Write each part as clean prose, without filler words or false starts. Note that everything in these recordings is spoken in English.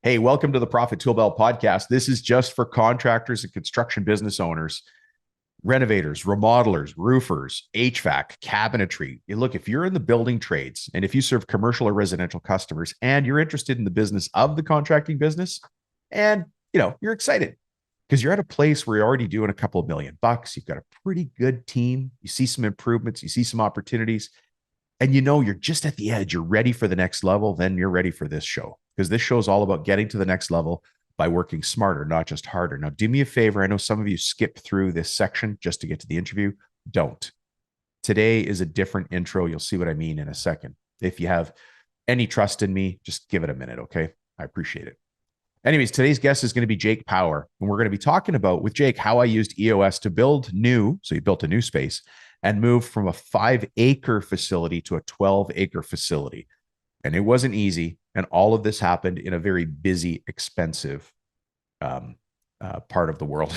Hey, welcome to the Profit Tool Belt podcast. This is just for contractors and construction business owners, renovators, remodelers, roofers, HVAC, cabinetry. Look, if you're in the building trades and if you serve commercial or residential customers and you're interested in the business of the contracting business and you're excited because you're at a place where you're already doing a couple of $1 million. You've got a pretty good team. You see some improvements, you see some opportunities, and you're just at the edge, you're ready for the next level, then you're ready for this show. Because this show is all about getting to the next level by working smarter, not just harder. Now, do me a favor. I know some of you skip through this section just to get to the interview. Don't. Today is a different intro. You'll see what I mean in a second. If you have any trust in me, just give it a minute, okay? I appreciate it. Anyways, today's guest is going to be Jake Power. And we're going to be talking about, with Jake, how I used EOS to build new. So he built a new space and moved from a 5-acre facility to a 12-acre facility. And it wasn't easy. And all of this happened in a very busy, expensive part of the world.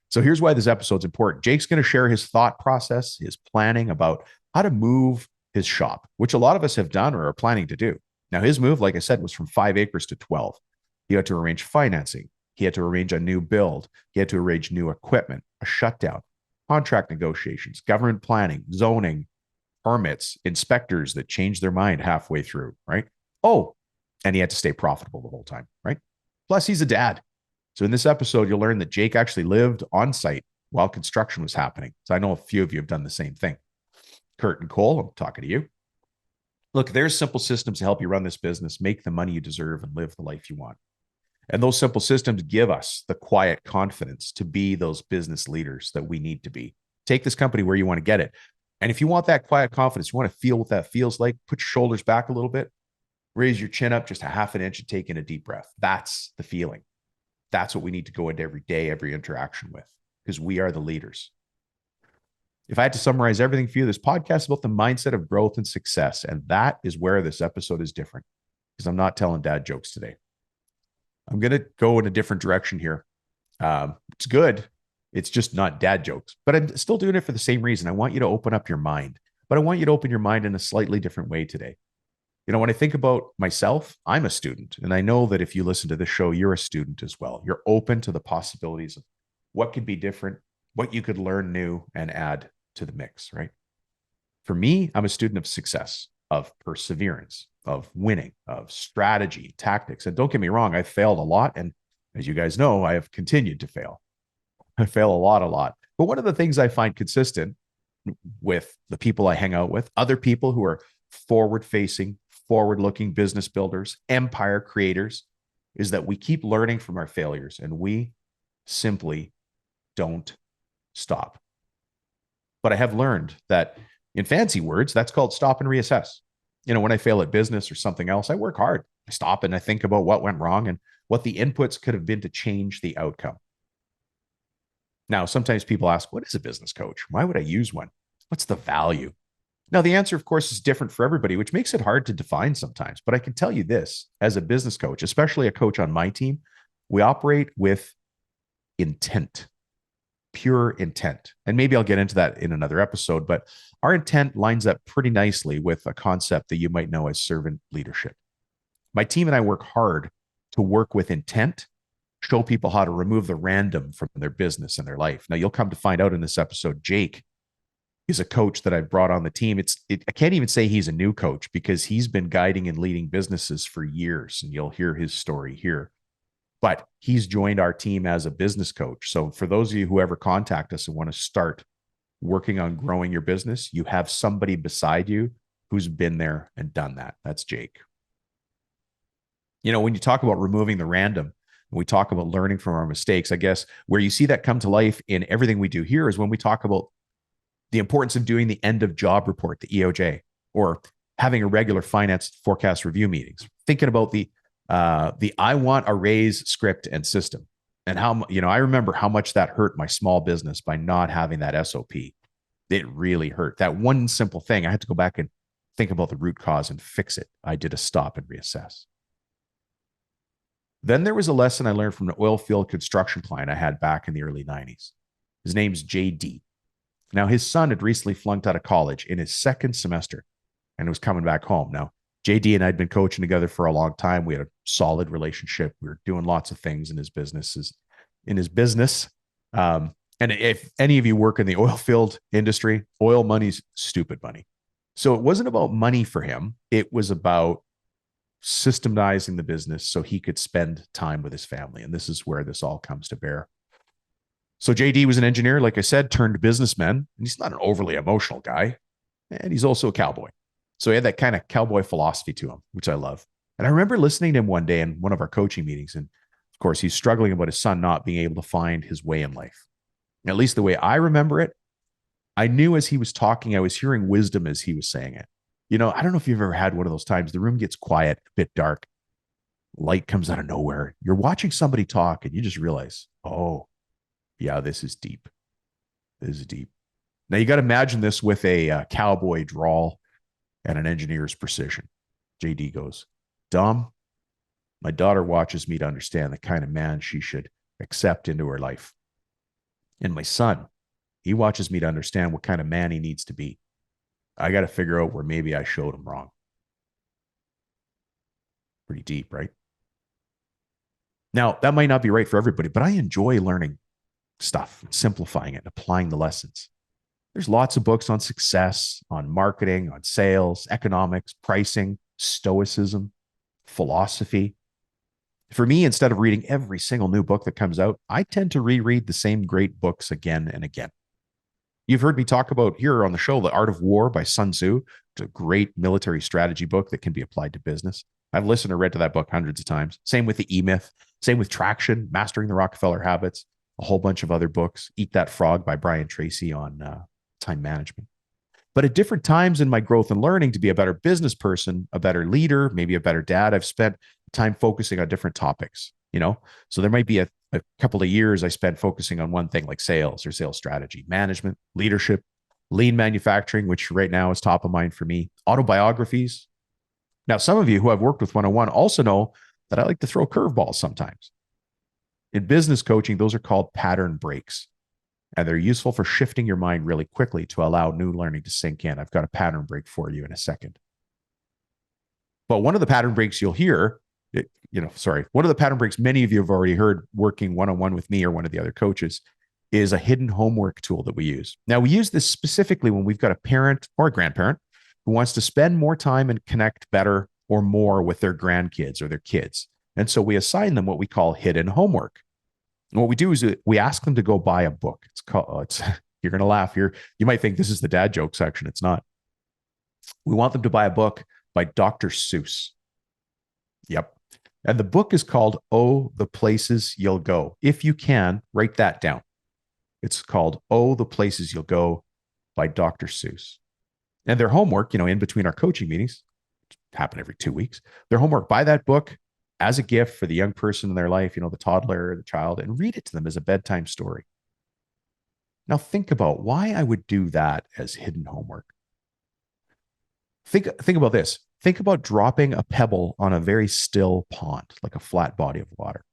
So here's why this episode's important. Jake's going to share his thought process, his planning about how to move his shop, which a lot of us have done or are planning to do. Now, his move, like I said, was from 5 acres to 12. He had to arrange financing. He had to arrange a new build. He had to arrange new equipment, a shutdown, contract negotiations, government planning, zoning, permits, inspectors that changed their mind halfway through, right? Oh, and he had to stay profitable the whole time, right? Plus, he's a dad. So in this episode, you'll learn that Jake actually lived on site while construction was happening. So I know a few of you have done the same thing. Kurt and Cole, I'm talking to you. Look, there's simple systems to help you run this business, make the money you deserve, and live the life you want. And those simple systems give us the quiet confidence to be those business leaders that we need to be. Take this company where you want to get it. And if you want that quiet confidence, you want to feel what that feels like, put your shoulders back a little bit, raise your chin up just a half an inch and take in a deep breath. That's the feeling. That's what we need to go into every day, every interaction with, because we are the leaders. If I had to summarize everything for you, this podcast is about the mindset of growth and success. And that is where this episode is different, because I'm not telling dad jokes today. I'm going to go in a different direction here. It's good. It's just not dad jokes, but I'm still doing it for the same reason. I want you to open up your mind, but I want you to open your mind in a slightly different way today. When I think about myself, I'm a student, and I know that if you listen to this show, you're a student as well. You're open to the possibilities of what could be different, what you could learn new and add to the mix, right? For me, I'm a student of success, of perseverance, of winning, of strategy, tactics. And don't get me wrong, I've failed a lot. And as you guys know, I have continued to fail. I fail a lot. But one of the things I find consistent with the people I hang out with, other people who are forward-facing, forward-looking business builders, empire creators, is that we keep learning from our failures and we simply don't stop. But I have learned that in fancy words, that's called stop and reassess. When I fail at business or something else, I work hard. I stop and I think about what went wrong and what the inputs could have been to change the outcome. Now, sometimes people ask, what is a business coach? Why would I use one? What's the value? Now, the answer, of course, is different for everybody, which makes it hard to define sometimes. But I can tell you this, as a business coach, especially a coach on my team, we operate with intent, pure intent. And maybe I'll get into that in another episode, but our intent lines up pretty nicely with a concept that you might know as servant leadership. My team and I work hard to work with intent, show people how to remove the random from their business and their life. Now, you'll come to find out in this episode, Jake is a coach that I've brought on the team. I can't even say he's a new coach because he's been guiding and leading businesses for years, and you'll hear his story here. But he's joined our team as a business coach. So for those of you who ever contact us and want to start working on growing your business, you have somebody beside you who's been there and done that. That's Jake. When you talk about removing the random, we talk about learning from our mistakes, I guess where you see that come to life in everything we do here is when we talk about the importance of doing the end of job report, the EOJ, or having a regular finance forecast review meetings, thinking about the I want a raise script and system. And how, I remember how much that hurt my small business by not having that SOP. It really hurt. That one simple thing, I had to go back and think about the root cause and fix it. I did a stop and reassess. Then there was a lesson I learned from an oil field construction client I had back in the early 90s. His name's JD. Now, his son had recently flunked out of college in his second semester and was coming back home. Now, JD and I'd been coaching together for a long time. We had a solid relationship. We were doing lots of things in his businesses, in his business. And if any of you work in the oil field industry, oil money's stupid money. So it wasn't about money for him. It was about systemizing the business so he could spend time with his family. And this is where this all comes to bear. So JD was an engineer, like I said, turned businessman. And he's not an overly emotional guy. And he's also a cowboy. So he had that kind of cowboy philosophy to him, which I love. And I remember listening to him one day in one of our coaching meetings. And of course, he's struggling about his son not being able to find his way in life. At least the way I remember it, I knew as he was talking, I was hearing wisdom as he was saying it. You know, I don't know if you've ever had one of those times. The room gets quiet, a bit dark, light comes out of nowhere. You're watching somebody talk and you just realize, oh, yeah, this is deep. This is deep. Now you got to imagine this with a cowboy drawl and an engineer's precision. JD goes, Dom, my daughter watches me to understand the kind of man she should accept into her life. And my son, he watches me to understand what kind of man he needs to be. I got to figure out where maybe I showed him wrong. Pretty deep, right? Now, that might not be right for everybody, but I enjoy learning stuff, simplifying it, and applying the lessons. There's lots of books on success, on marketing, on sales, economics, pricing, stoicism, philosophy. For me, instead of reading every single new book that comes out, I tend to reread the same great books again and again. You've heard me talk about here on the show, The Art of War by Sun Tzu. It's a great military strategy book that can be applied to business. I've listened or read to that book hundreds of times. Same with the E-Myth, same with Traction, Mastering the Rockefeller Habits, a whole bunch of other books. Eat That Frog by Brian Tracy on time management. But at different times in my growth and learning to be a better business person, a better leader, maybe a better dad, I've spent time focusing on different topics, you know? So there might be a couple of years I spent focusing on one thing like sales or sales strategy, management, leadership, lean manufacturing, which right now is top of mind for me, autobiographies. Now, some of you who I've worked with one-on-one also know that I like to throw curveballs sometimes. In business coaching, those are called pattern breaks. And they're useful for shifting your mind really quickly to allow new learning to sink in. I've got a pattern break for you in a second. But one of the pattern breaks you'll hear, one of the pattern breaks many of you have already heard working one-on-one with me or one of the other coaches is a hidden homework tool that we use. Now, we use this specifically when we've got a parent or a grandparent who wants to spend more time and connect better or more with their grandkids or their kids. And so we assign them what we call hidden homework. And what we do is we ask them to go buy a book. You're going to laugh here. You might think this is the dad joke section. It's not. We want them to buy a book by Dr. Seuss. Yep. And the book is called Oh, the Places You'll Go. If you can, write that down. It's called Oh, the Places You'll Go by Dr. Seuss. And their homework, in between our coaching meetings, happen every 2 weeks, their homework, buy that book as a gift for the young person in their life, the toddler, the child, and read it to them as a bedtime story. Now think about why I would do that as hidden homework. Think about this. Think about dropping a pebble on a very still pond, like a flat body of water.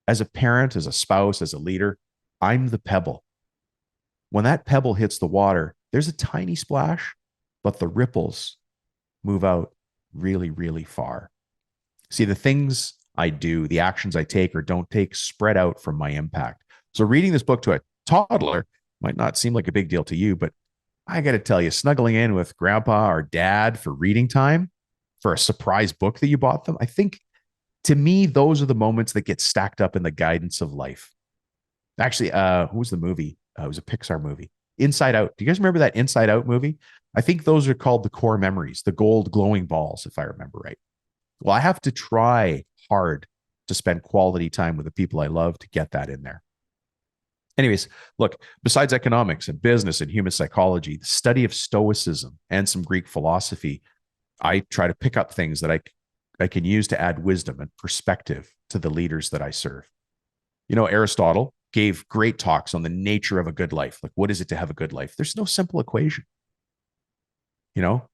As a parent, as a spouse, as a leader, I'm the pebble. When that pebble hits the water, there's a tiny splash, but the ripples move out really, really far. See, the things I do, the actions I take or don't take spread out from my impact. So reading this book to a toddler might not seem like a big deal to you, but I got to tell you, snuggling in with grandpa or dad for reading time, for a surprise book that you bought them, I think to me, those are the moments that get stacked up in the guidance of life. Actually, who was the movie? It was a Pixar movie, Inside Out. Do you guys remember that Inside Out movie? I think those are called the core memories, the gold glowing balls, if I remember right. Well, I have to try hard to spend quality time with the people I love to get that in there. Anyways, look, besides economics and business and human psychology, the study of Stoicism and some Greek philosophy, I try to pick up things that I can use to add wisdom and perspective to the leaders that I serve. Aristotle gave great talks on the nature of a good life. Like, what is it to have a good life? There's no simple equation.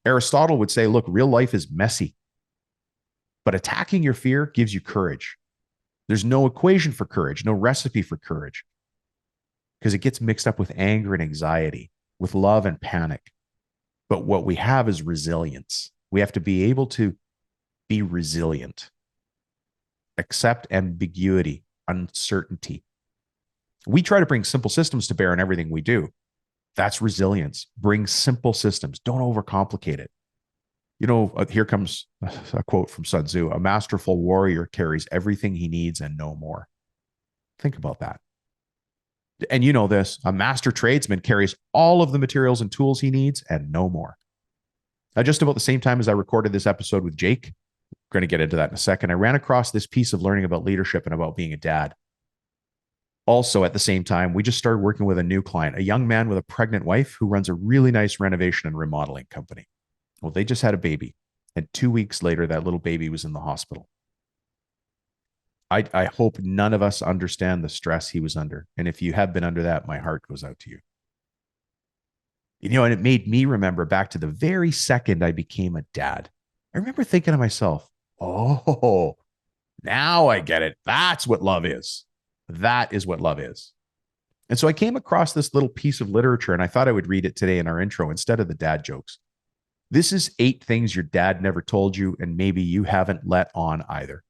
Aristotle would say, look, real life is messy. But attacking your fear gives you courage. There's no equation for courage, no recipe for courage, because it gets mixed up with anger and anxiety, with love and panic. But what we have is resilience. We have to be able to Be resilient. Accept ambiguity, uncertainty. We try to bring simple systems to bear in everything we do. That's resilience. Bring simple systems. Don't overcomplicate it. Here comes a quote from Sun Tzu: a masterful warrior carries everything he needs and no more. Think about that. And you know this, a master tradesman carries all of the materials and tools he needs and no more. Now, just about the same time as I recorded this episode with Jake, we're going to get into that in a second, I ran across this piece of learning about leadership and about being a dad. Also, at the same time, we just started working with a new client, a young man with a pregnant wife who runs a really nice renovation and remodeling company. Well, they just had a baby, and 2 weeks later, that little baby was in the hospital. I hope none of us understand the stress he was under. And if you have been under that, my heart goes out to you. And it made me remember back to the very second I became a dad. I remember thinking to myself, oh, now I get it. That's what love is. That is what love is. And so I came across this little piece of literature, and I thought I would read it today in our intro instead of the dad jokes. This is 8 things your dad never told you, and maybe you haven't let on either.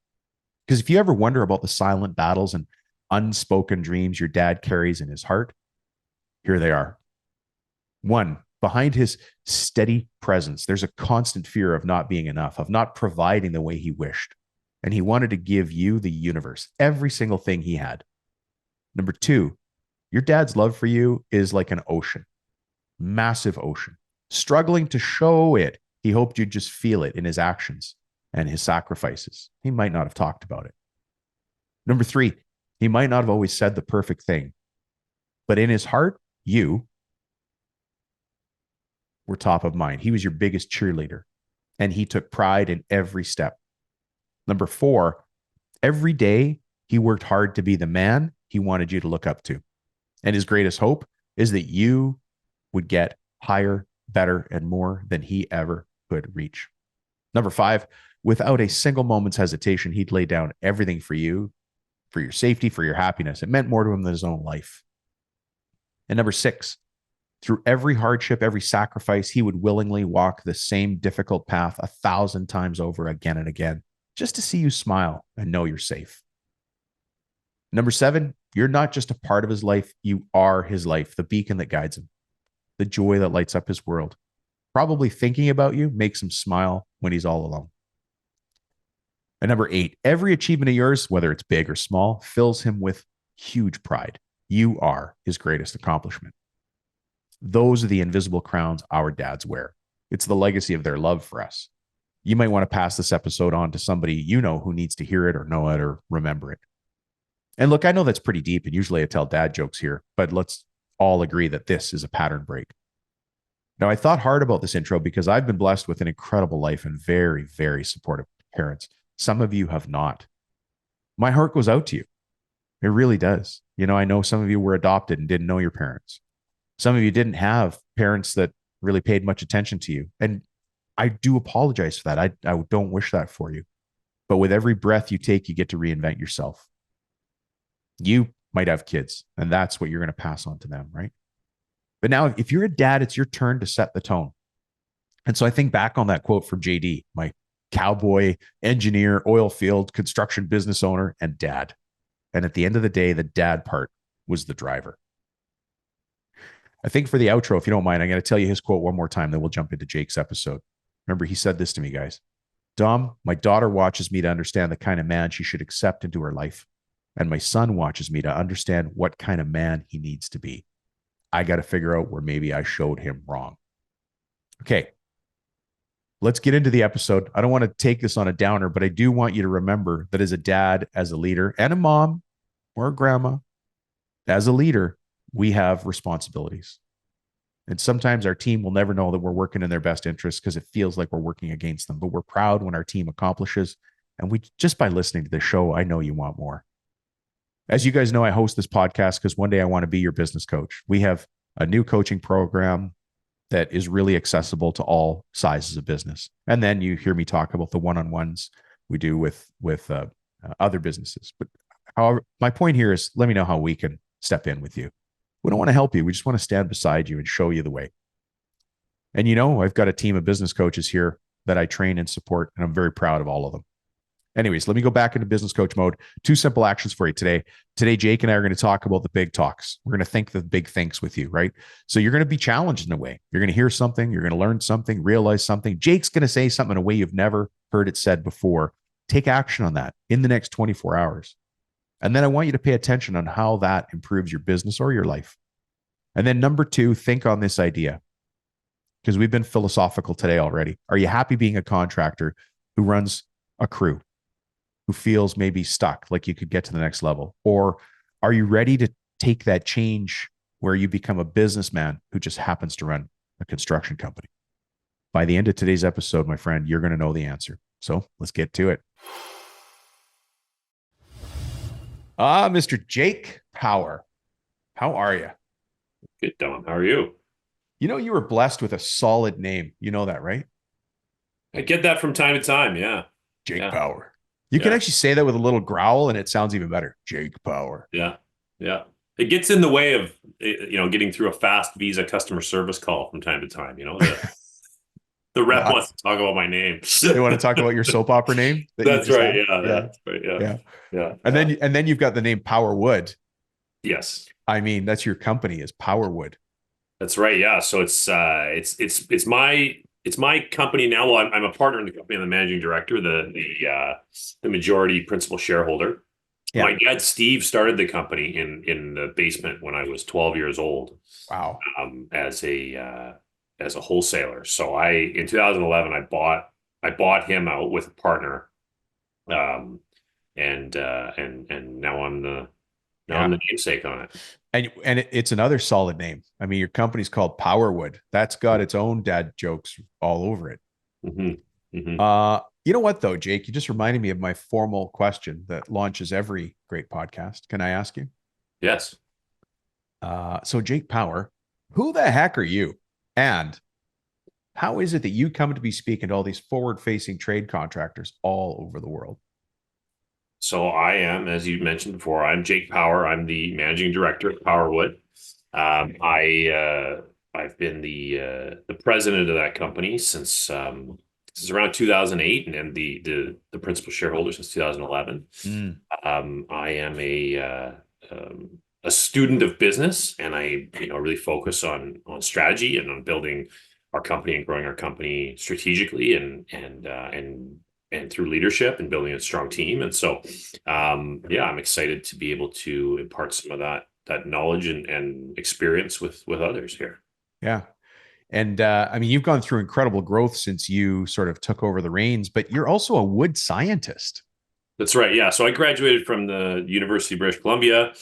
Because if you ever wonder about the silent battles and unspoken dreams your dad carries in his heart, here they are. 1, behind his steady presence, there's a constant fear of not being enough, of not providing the way he wished. And he wanted to give you the universe, every single thing he had. Number 2, your dad's love for you is like an ocean, massive ocean, struggling to show it. He hoped you'd just feel it in his actions and his sacrifices. He might not have talked about it. Number 3, he might not have always said the perfect thing, but in his heart, you were top of mind. He was your biggest cheerleader, and he took pride in every step. Number 4, every day he worked hard to be the man he wanted you to look up to. And his greatest hope is that you would get higher, better, and more than he ever could reach. Number 5, without a single moment's hesitation, he'd lay down everything for you, for your safety, for your happiness. It meant more to him than his own life. And number 6, through every hardship, every sacrifice, he would willingly walk the same difficult path 1,000 times over again and again, just to see you smile and know you're safe. Number 7, you're not just a part of his life, you are his life, the beacon that guides him, the joy that lights up his world. Probably thinking about you makes him smile when he's all alone. And number 8, every achievement of yours, whether it's big or small, fills him with huge pride. You are his greatest accomplishment. Those are the invisible crowns our dads wear. It's the legacy of their love for us. You might want to pass this episode on to somebody you know who needs to hear it or know it or remember it. And look, I know that's pretty deep, and usually I tell dad jokes here, but let's all agree that this is a pattern break. Now, I thought hard about this intro because I've been blessed with an incredible life and very, very supportive parents. Some of you have not. My heart goes out to you. It really does. I know some of you were adopted and didn't know your parents. Some of you didn't have parents that really paid much attention to you. And I do apologize for that. I don't wish that for you. But with every breath you take, you get to reinvent yourself. You might have kids, and that's what you're going to pass on to them, right? But now, if you're a dad, it's your turn to set the tone. And so I think back on that quote from JD, my cowboy, engineer, oil field, construction business owner, and dad. And at the end of the day, the dad part was the driver. I think for the outro, if you don't mind, I'm going to tell you his quote one more time, then we'll jump into Jake's episode. Remember, he said this to me, guys. Dom, my daughter watches me to understand the kind of man she should accept into her life. And my son watches me to understand what kind of man he needs to be. I got to figure out where maybe I showed him wrong. Okay, let's get into the episode. I don't want to take this on a downer, but I do want you to remember that as a dad, as a leader, and a mom or a grandma, as a leader, we have responsibilities. And sometimes our team will never know that we're working in their best interest because it feels like we're working against them. But we're proud when our team accomplishes. And we just by listening to this show, I know you want more. As you guys know, I host this podcast because one day I want to be your business coach. We have a new coaching program that is really accessible to all sizes of business. And then you hear me talk about the one-on-ones we do with other businesses. But however, my point here is let me know how we can step in with you. We don't want to help you. We just want to stand beside you and show you the way. And I've got a team of business coaches here that I train and support, and I'm very proud of all of them. Anyways, let me go back into business coach mode. 2 simple actions for you today. Today, Jake and I are going to talk about the big talks. We're going to think the big thinks with you, right? So you're going to be challenged in a way. You're going to hear something, you're going to learn something, realize something. Jake's going to say something in a way you've never heard it said before. Take action on that in the next 24 hours. And then I want you to pay attention on how that improves your business or your life. And then number 2, think on this idea, because we've been philosophical today already. Are you happy being a contractor who runs a crew, who feels maybe stuck, like you could get to the next level? Or are you ready to take that change where you become a businessman who just happens to run a construction company? By the end of today's episode, my friend, you're going to know the answer. So let's get to it. Mr. Jake Power, how are you? Good, Don. How are you? You know, you were blessed with a solid name. You know that, right? I get that from time to time. Yeah. Jake Yeah. Power. You can actually say that with a little growl and it sounds even better. Jake Power. Yeah. Yeah. It gets in the way of, getting through a fast Visa customer service call from time to time. The rep wants to talk about my name. They want to talk about your soap opera name. That's right. Yeah. That's right. Yeah. Yeah. And then you've got the name Powerwood. Yes. I mean, that's your company is Powerwood. That's right. Yeah. So it's my company now. Well, I'm a partner in the company. I'm the managing director, the majority principal shareholder. Yeah. My dad, Steve, started the company in the basement when I was 12 years old. Wow. As a wholesaler. So in 2011, I bought him out with a partner. And now I'm the namesake on it. And it's another solid name. I mean, your company's called Powerwood. That's got its own dad jokes all over it. Mm-hmm. Mm-hmm. You know what though, Jake? You just reminded me of my formal question that launches every great podcast. Can I ask you? Yes. So Jake Power, who the heck are you? And how is it that you come to be speaking to all these forward-facing trade contractors all over the world? So I am, as you mentioned before, I'm Jake Power. I'm the managing director at Powerwood. I've been the president of that company since around 2008, and the principal shareholder since 2011. I am a student of business, and I really focus on strategy and on building our company and growing our company strategically and through leadership and building a strong team. And so, I'm excited to be able to impart some of that knowledge and experience with others here. Yeah. And I mean, you've gone through incredible growth since you sort of took over the reins, but you're also a wood scientist. That's right. Yeah. So I graduated from the University of British Columbia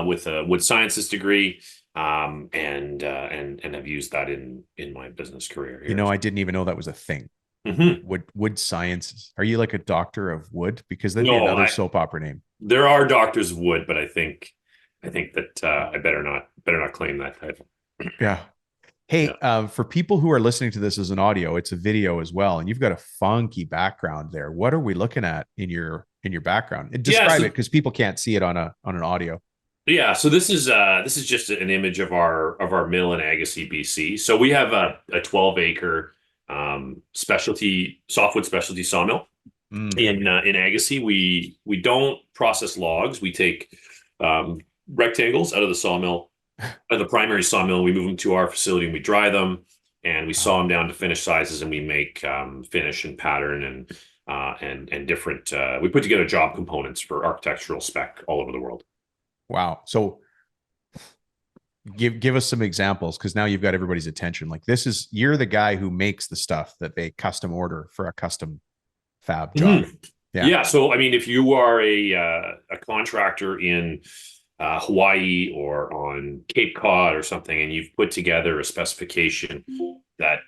with a wood sciences degree. And I've used that in my business career here. I didn't even know that was a thing. Mm-hmm. Wood sciences. Are you like a doctor of wood? Because that'd be another soap opera name. There are doctors of wood, but I think that I better not claim that title. Yeah. Hey, for people who are listening to this as an audio, it's a video as well, and you've got a funky background there. What are we looking at in your background? And describe it, because people can't see it on an audio. Yeah, so this is just an image of our mill in Agassiz, BC. So we have a 12-acre softwood specialty sawmill in Agassiz. We don't process logs. We take rectangles out of the sawmill, the primary sawmill. We move them to our facility and we dry them, and we saw them down to finished sizes, and we make finish and pattern and different. We put together job components for architectural spec all over the world. Wow. So give us some examples, because now you've got everybody's attention. Like, you're the guy who makes the stuff that they custom order for a custom fab job. Mm-hmm. Yeah. So, I mean, if you are a contractor in Hawaii or on Cape Cod or something, and you've put together a specification that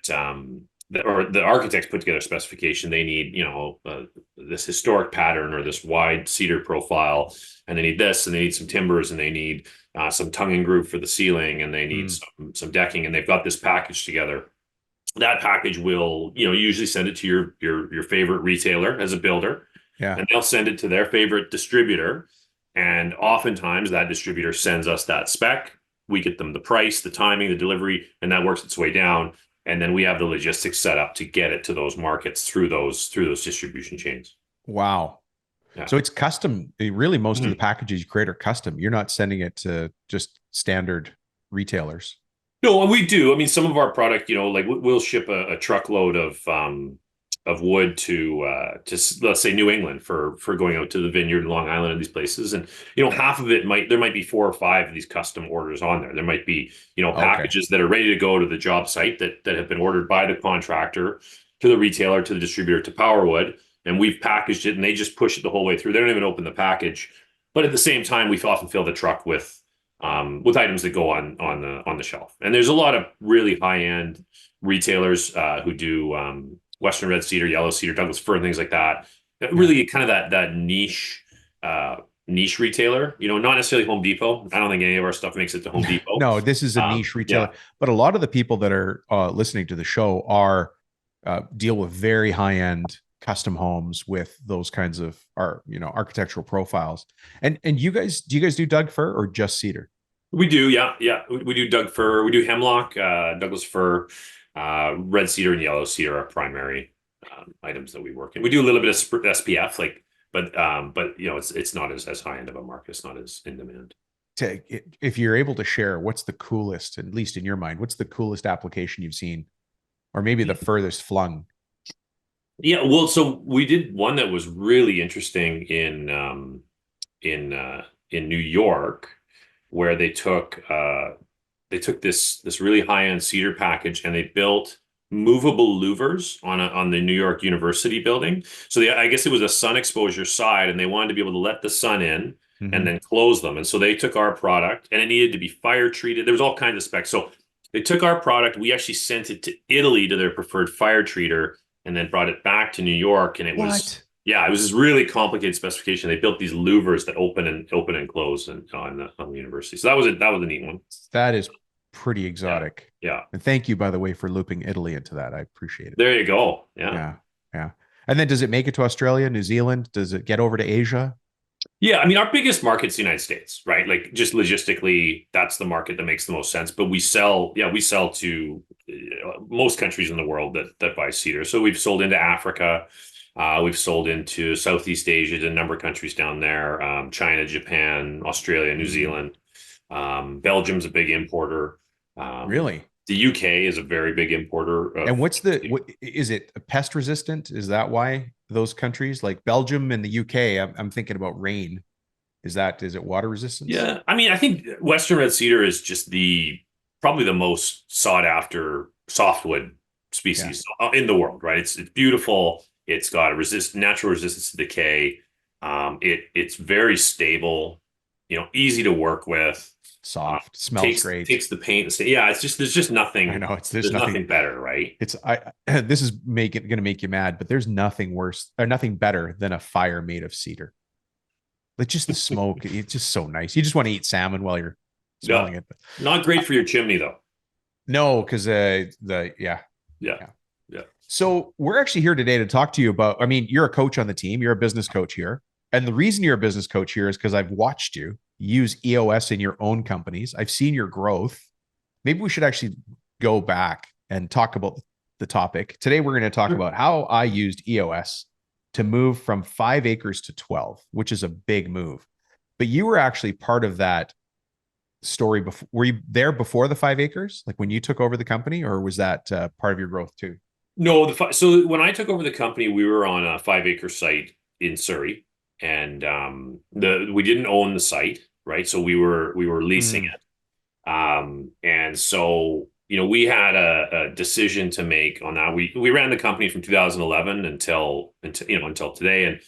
or the architects put together a specification, they need, this historic pattern or this wide cedar profile, and they need this, and they need some timbers, and they need some tongue and groove for the ceiling, and they need some decking, and they've got this package together. That package will, usually send it to your favorite retailer as a builder, and they'll send it to their favorite distributor, and oftentimes that distributor sends us that spec. We get them the price, the timing, the delivery, and that works its way down. and then we have the logistics set up to get it to those markets through those distribution chains. Wow. Yeah. So it's custom. Really, most of the Mhm. packages you create are custom. You're not sending it to just standard retailers. No, and we do. I mean, some of our product, like we'll ship a truckload of wood to let's say New England for going out to the vineyard in Long Island and these places, and half of it there might be 4 or 5 of these custom orders on there. There might be Okay. packages that are ready to go to the job site that have been ordered by the contractor to the retailer to the distributor to Powerwood, and we've packaged it, and they just push it the whole way through. They don't even open the package, but at the same time, we often fill the truck with items that go on the shelf. And there's a lot of really high end retailers who do Western red cedar, yellow cedar, Douglas fir, and things like that. Really, kind of that niche retailer. Not necessarily Home Depot. I don't think any of our stuff makes it to Home Depot. No, this is a niche retailer, Yeah. but a lot of the people that are listening to the show are deal with very high end custom homes with those kinds of architectural profiles. And do you guys do Doug fir or just cedar? We do, yeah, yeah. We do Doug fir, we do hemlock, Douglas fir, red cedar, and yellow cedar are primary items that we work in. We do a little bit of SPF, but it's not as high end of a market. It's not as in demand. If you're able to share, what's the coolest, at least in your mind, what's the coolest application you've seen, or maybe the furthest flung? Yeah, well, so we did one that was really interesting in New York, where they took this really high-end cedar package and they built movable louvers on the New York University building. So I guess it was a sun exposure side, and they wanted to be able to let the sun in and Mm-hmm. then close them. And so they took our product, and it needed to be fire treated. There was all kinds of specs. So they took our product. We actually sent it to Italy to their preferred fire treater, and then brought it back to New York. And it was, What? yeah, it was this really complicated specification. They built these louvers that open and close on the university. So that was a neat one. That is pretty Yeah. exotic. Yeah. And thank you, by the way, for looping Italy into that. I appreciate it. There you go. Yeah. Yeah. Yeah. And then does it make it to Australia, New Zealand? Does it get over to Asia? Yeah. I mean, our biggest market's the United States, right? Like just logistically, that's the market that makes the most sense. But we sell to most countries in the world that buy cedar. So we've sold into Africa. We've sold into Southeast Asia, to a number of countries down there, China, Japan, Australia, New Zealand. Belgium's a big importer. Really? The UK is a very big importer. And what is it pest resistant? Is that why those countries like Belgium and the UK? I'm thinking about rain. Is it water resistance? Yeah, I mean, I think Western red cedar is just probably the most sought after softwood Yeah. species in the world, right? It's beautiful. It's got natural resistance to decay. It's very stable, easy to work with. Soft, smells Takes great. takes the paint. Yeah, there's just I nothing. know there's There's nothing. nothing better, right? It's this is gonna make you mad, but there's nothing worse or nothing better than a fire made of cedar. Like just the smoke, it's just so nice. You just want to eat salmon while you're Yeah, smelling it. not great for your chimney though. No, because the yeah. Yeah, Yeah. yeah. So we're actually here today to talk to you about. I mean, you're a coach on the team. You're a business coach here, and the reason you're a business coach here is because I've watched you use EOS in your own companies. I've seen your growth. Maybe we should actually go back and talk about the topic today. We're going to talk about how I used EOS to move from 5 acres to 12, which is a big move. But you were actually part of that story before. Were you there before the 5 acres, like when you took over the company, or was that part of your growth too? No, so when I took over the company, we were on a 5 acre site in Surrey, and we didn't own the site, right? So we were leasing Mm. it. And so, we had a decision to make on that. We ran the company from 2011 until today. And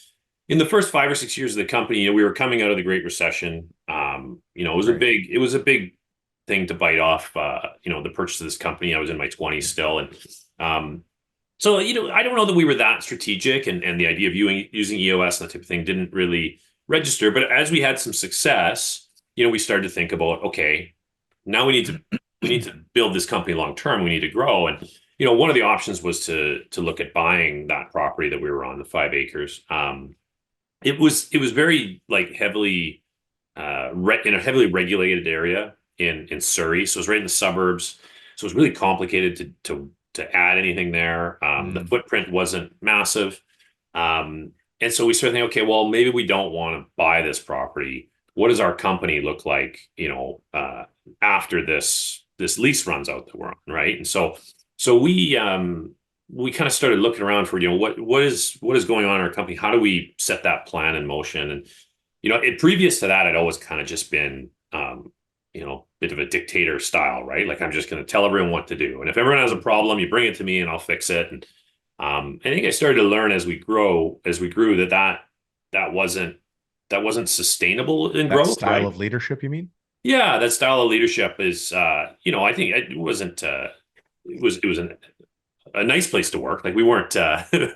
in the first 5 or 6 years of the company, we were coming out of the Great Recession. Right. It was a big thing to bite off, the purchase of this company. I was in my 20s still. And, so, I don't know that we were that strategic, and the idea of using EOS and that type of thing didn't really register. But as we had some success, we started to think about, okay, now we need to build this company long term. We need to grow. And, one of the options was to look at buying that property that we were on, the 5 acres. It was very like heavily in a heavily regulated area in Surrey. So it was right in the suburbs. So it was really complicated to to add anything there. The Mm. footprint wasn't massive. And so we started thinking, okay, well, maybe we don't want to buy this property. What does our company look like, after this lease runs out that we're on, right? And so we kind of started looking around for, what is going on in our company? How do we set that plan in motion? And previous to that, I'd always kind of just been bit of a dictator style, right? Like I'm just going to tell everyone what to do. And if everyone has a problem, you bring it to me and I'll fix it. And I think I started to learn as we grew that wasn't sustainable in That growth, style right? of leadership, you mean? Yeah, that style of leadership is, I think it wasn't, it was a nice place to work. Like we weren't,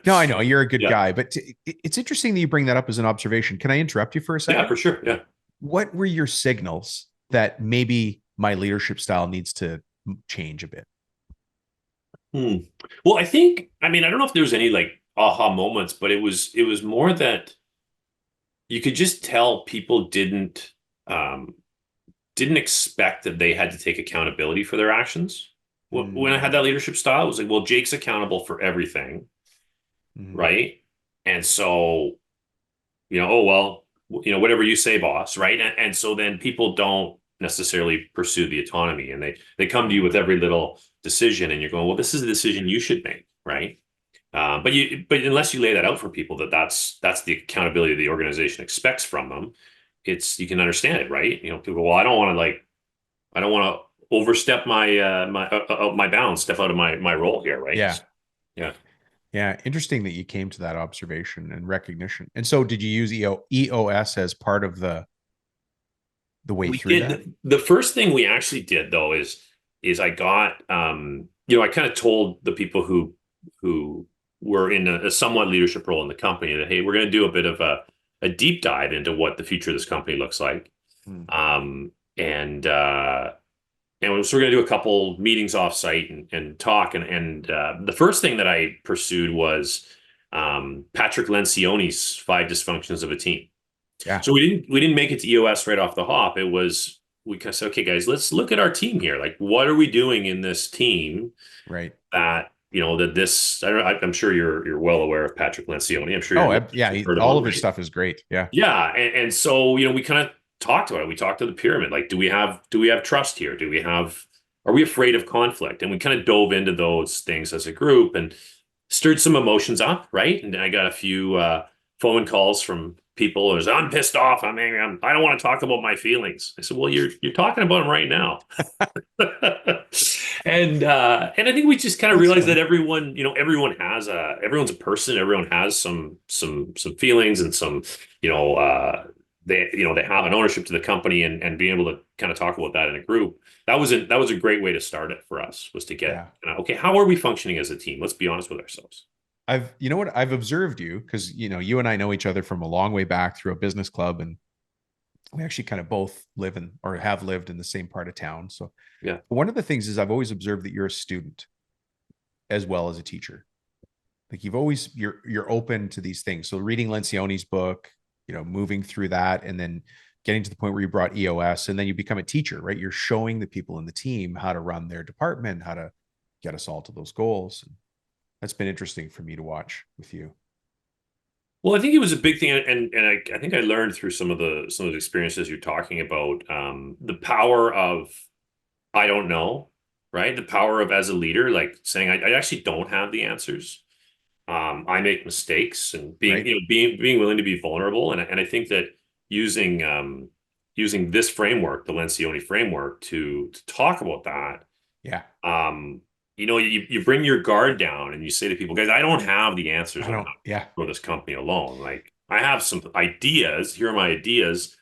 No, I know you're a good yeah, guy, but it's interesting that you bring that up as an observation. Can I interrupt you for a yeah, second? for sure. Yeah. What were your signals that maybe my leadership style needs to change a bit? Hmm. Well, I mean, I don't know if there was any like aha moments, but it was more that you could just tell people um, didn't expect that they had to take accountability for their actions. When I had Mm. that leadership style, it was like, well, Jake's accountable for everything, Mm. right? And so, oh well, whatever you say, boss, right? And so then people don't necessarily pursue the autonomy, and they come to you with every little decision, and you're going, well, this is a decision you should make, right? But unless you lay that out for people that's the accountability the organization expects from them, you can understand it, right? People, well, I don't want to overstep my bounds, step out of my role here, right? Yeah. Yeah. Yeah. Interesting that you came to that observation and recognition. And so did you use EOS as part of the way We through that? did the first thing we actually did though is I got I kind of told the people who were in a somewhat leadership role in the company that hey, we're going to do a bit of a deep dive into what the future of this company looks like. Hmm. And so we're going to do a couple meetings off site and talk. And the first thing that I pursued was Patrick Lencioni's Five Dysfunctions of a Team. Yeah. So we didn't make it to EOS right off the hop. It was we kind of said, okay, guys, let's look at our team here. Like, what are we doing in this team Right. that that this? I'm sure you're well aware of Patrick Lencioni. I'm sure Oh, yeah. you've heard of All him, of his right? stuff is great. Yeah. Yeah, and so we kind of talked about it. We talked to the pyramid. Like, do we have trust here? Are we afraid of conflict? And we kind of dove into those things as a group and stirred some emotions up, right? And I got a few phone calls from people who was, I'm pissed off. I'm angry. I don't want to talk about my feelings. I said, well, you're talking about them right now. And I think we just kind of That's realized that funny. everyone's a person. Everyone has some feelings and some they have an ownership to the company, and being able to kind of talk about that in a group, that was a great way to start it for us, was to get Yeah. okay, how are we functioning as a team? Let's be honest with ourselves. You know what? I've observed you because, you and I know each other from a long way back through a business club, and we actually kind of both live in or have lived in the same part of town. So Yeah. one of the things is I've always observed that you're a student as well as a teacher. Like you're open to these things. So reading Lencioni's book, moving through that, and then getting to the point where you brought EOS, and then you become a teacher, right? You're showing the people in the team how to run their department, how to get us all to those goals. And that's been interesting for me to watch with you. Well, I think it was a big thing, and I think I learned through some of the experiences you're talking about, the power of I don't know, right? The power of, as a leader, like saying I actually don't have the answers. I make mistakes, and being Right. you know being willing to be vulnerable, and I think that using using this framework, the Lencioni framework, to talk about that, Yeah. um, you bring your guard down and you say to people, guys, I don't have the answers I on don't, how to yeah. grow this company alone. Like, I have some ideas. Here are my ideas.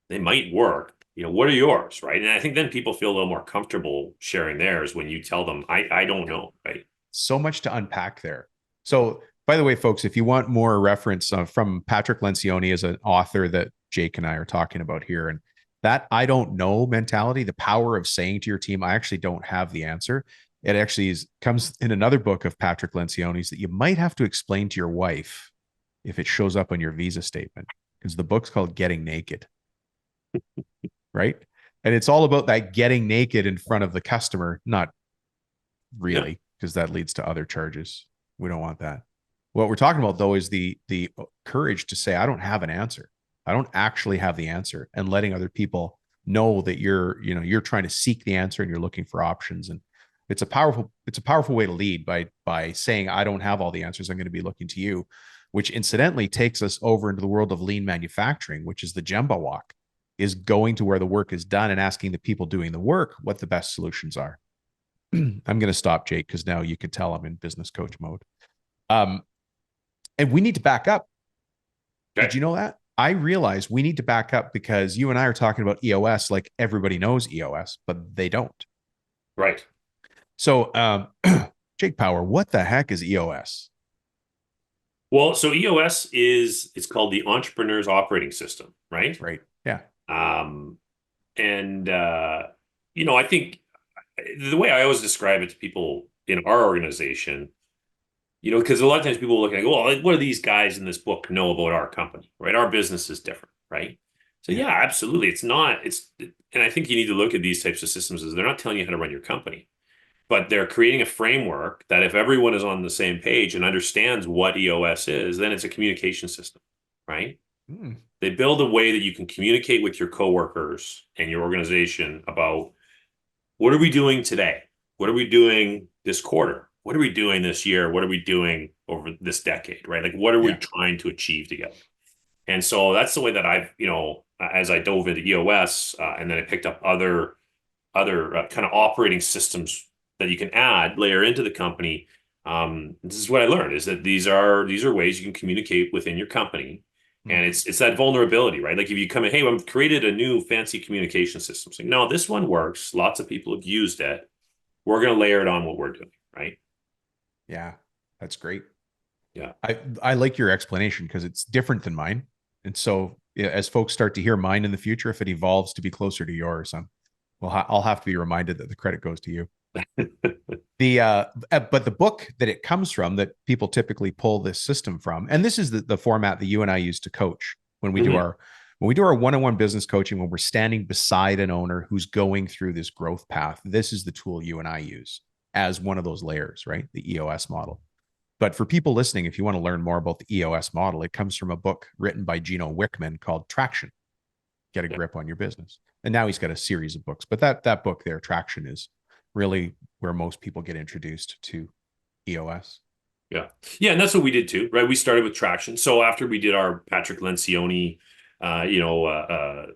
They might work. What are yours, right? And I think then people feel a little more comfortable sharing theirs when you tell them, I don't know, right? So much to unpack there. So, by the way, folks, if you want more reference from Patrick Lencioni as an author that Jake and I are talking about here, and that I don't know mentality, the power of saying to your team, I actually don't have the answer. It actually comes in another book of Patrick Lencioni's that you might have to explain to your wife if it shows up on your visa statement, because the book's called Getting Naked, right? And it's all about that getting naked in front of the customer, not Yeah. really, because that leads to other charges. We don't want that. What we're talking about though is the courage to say, I don't have an answer. I don't actually have the answer, and letting other people know that you're trying to seek the answer and you're looking for options. And it's a powerful way to lead by saying, I don't have all the answers. I'm going to be looking to you, which incidentally takes us over into the world of lean manufacturing, which is the Gemba walk, is going to where the work is done and asking the people doing the work what the best solutions are. I'm going to stop, Jake, because now you can tell I'm in business coach mode. And we need to back up. Okay. Did you know that? I realize we need to back up because you and I are talking about EOS like everybody knows EOS, but they don't. Right. So, Jake Power, what the heck is EOS? Well, so EOS it's called the Entrepreneur's Operating System, right? Right. Yeah. Um, and I think the way I always describe it to people in our organization, because a lot of times people look and go, well, what do these guys in this book know about our company, right? Our business is different, right? So yeah, absolutely. And I think you need to look at these types of systems as they're not telling you how to run your company, but they're creating a framework that if everyone is on the same page and understands what EOS is, then it's a communication system, right? Mm. They build a way that you can communicate with your coworkers and your organization about what are we doing today? What are we doing this quarter? What are we doing this year? What are we doing over this decade, right? Like, what are we trying to achieve together? And so that's the way that I've, as I dove into EOS, and then I picked up other kind of operating systems that you can layer into the company. This is what I learned is that these are ways you can communicate within your company. And it's that vulnerability, right? Like if you come in, hey, I've created a new fancy communication system. So, no, this one works. Lots of people have used it. We're going to layer it on what we're doing, right? Yeah, that's great. Yeah. I like your explanation because it's different than mine. And so as folks start to hear mine in the future, if it evolves to be closer to yours, I'll have to be reminded that the credit goes to you. But the book that it comes from, that people typically pull this system from, and this is the format that you and I use to coach when we do our one-on-one business coaching, when we're standing beside an owner who's going through this growth path. This is the tool you and I use as one of those layers, right? The EOS model. But for people listening, if you want to learn more about the EOS model, it comes from a book written by Gino Wickman called Traction. Get a grip on your business. And now he's got a series of books, but that book there, Traction, is really where most people get introduced to EOS. Yeah. Yeah. And that's what we did too, right? We started with Traction. So after we did our Patrick Lencioni, kind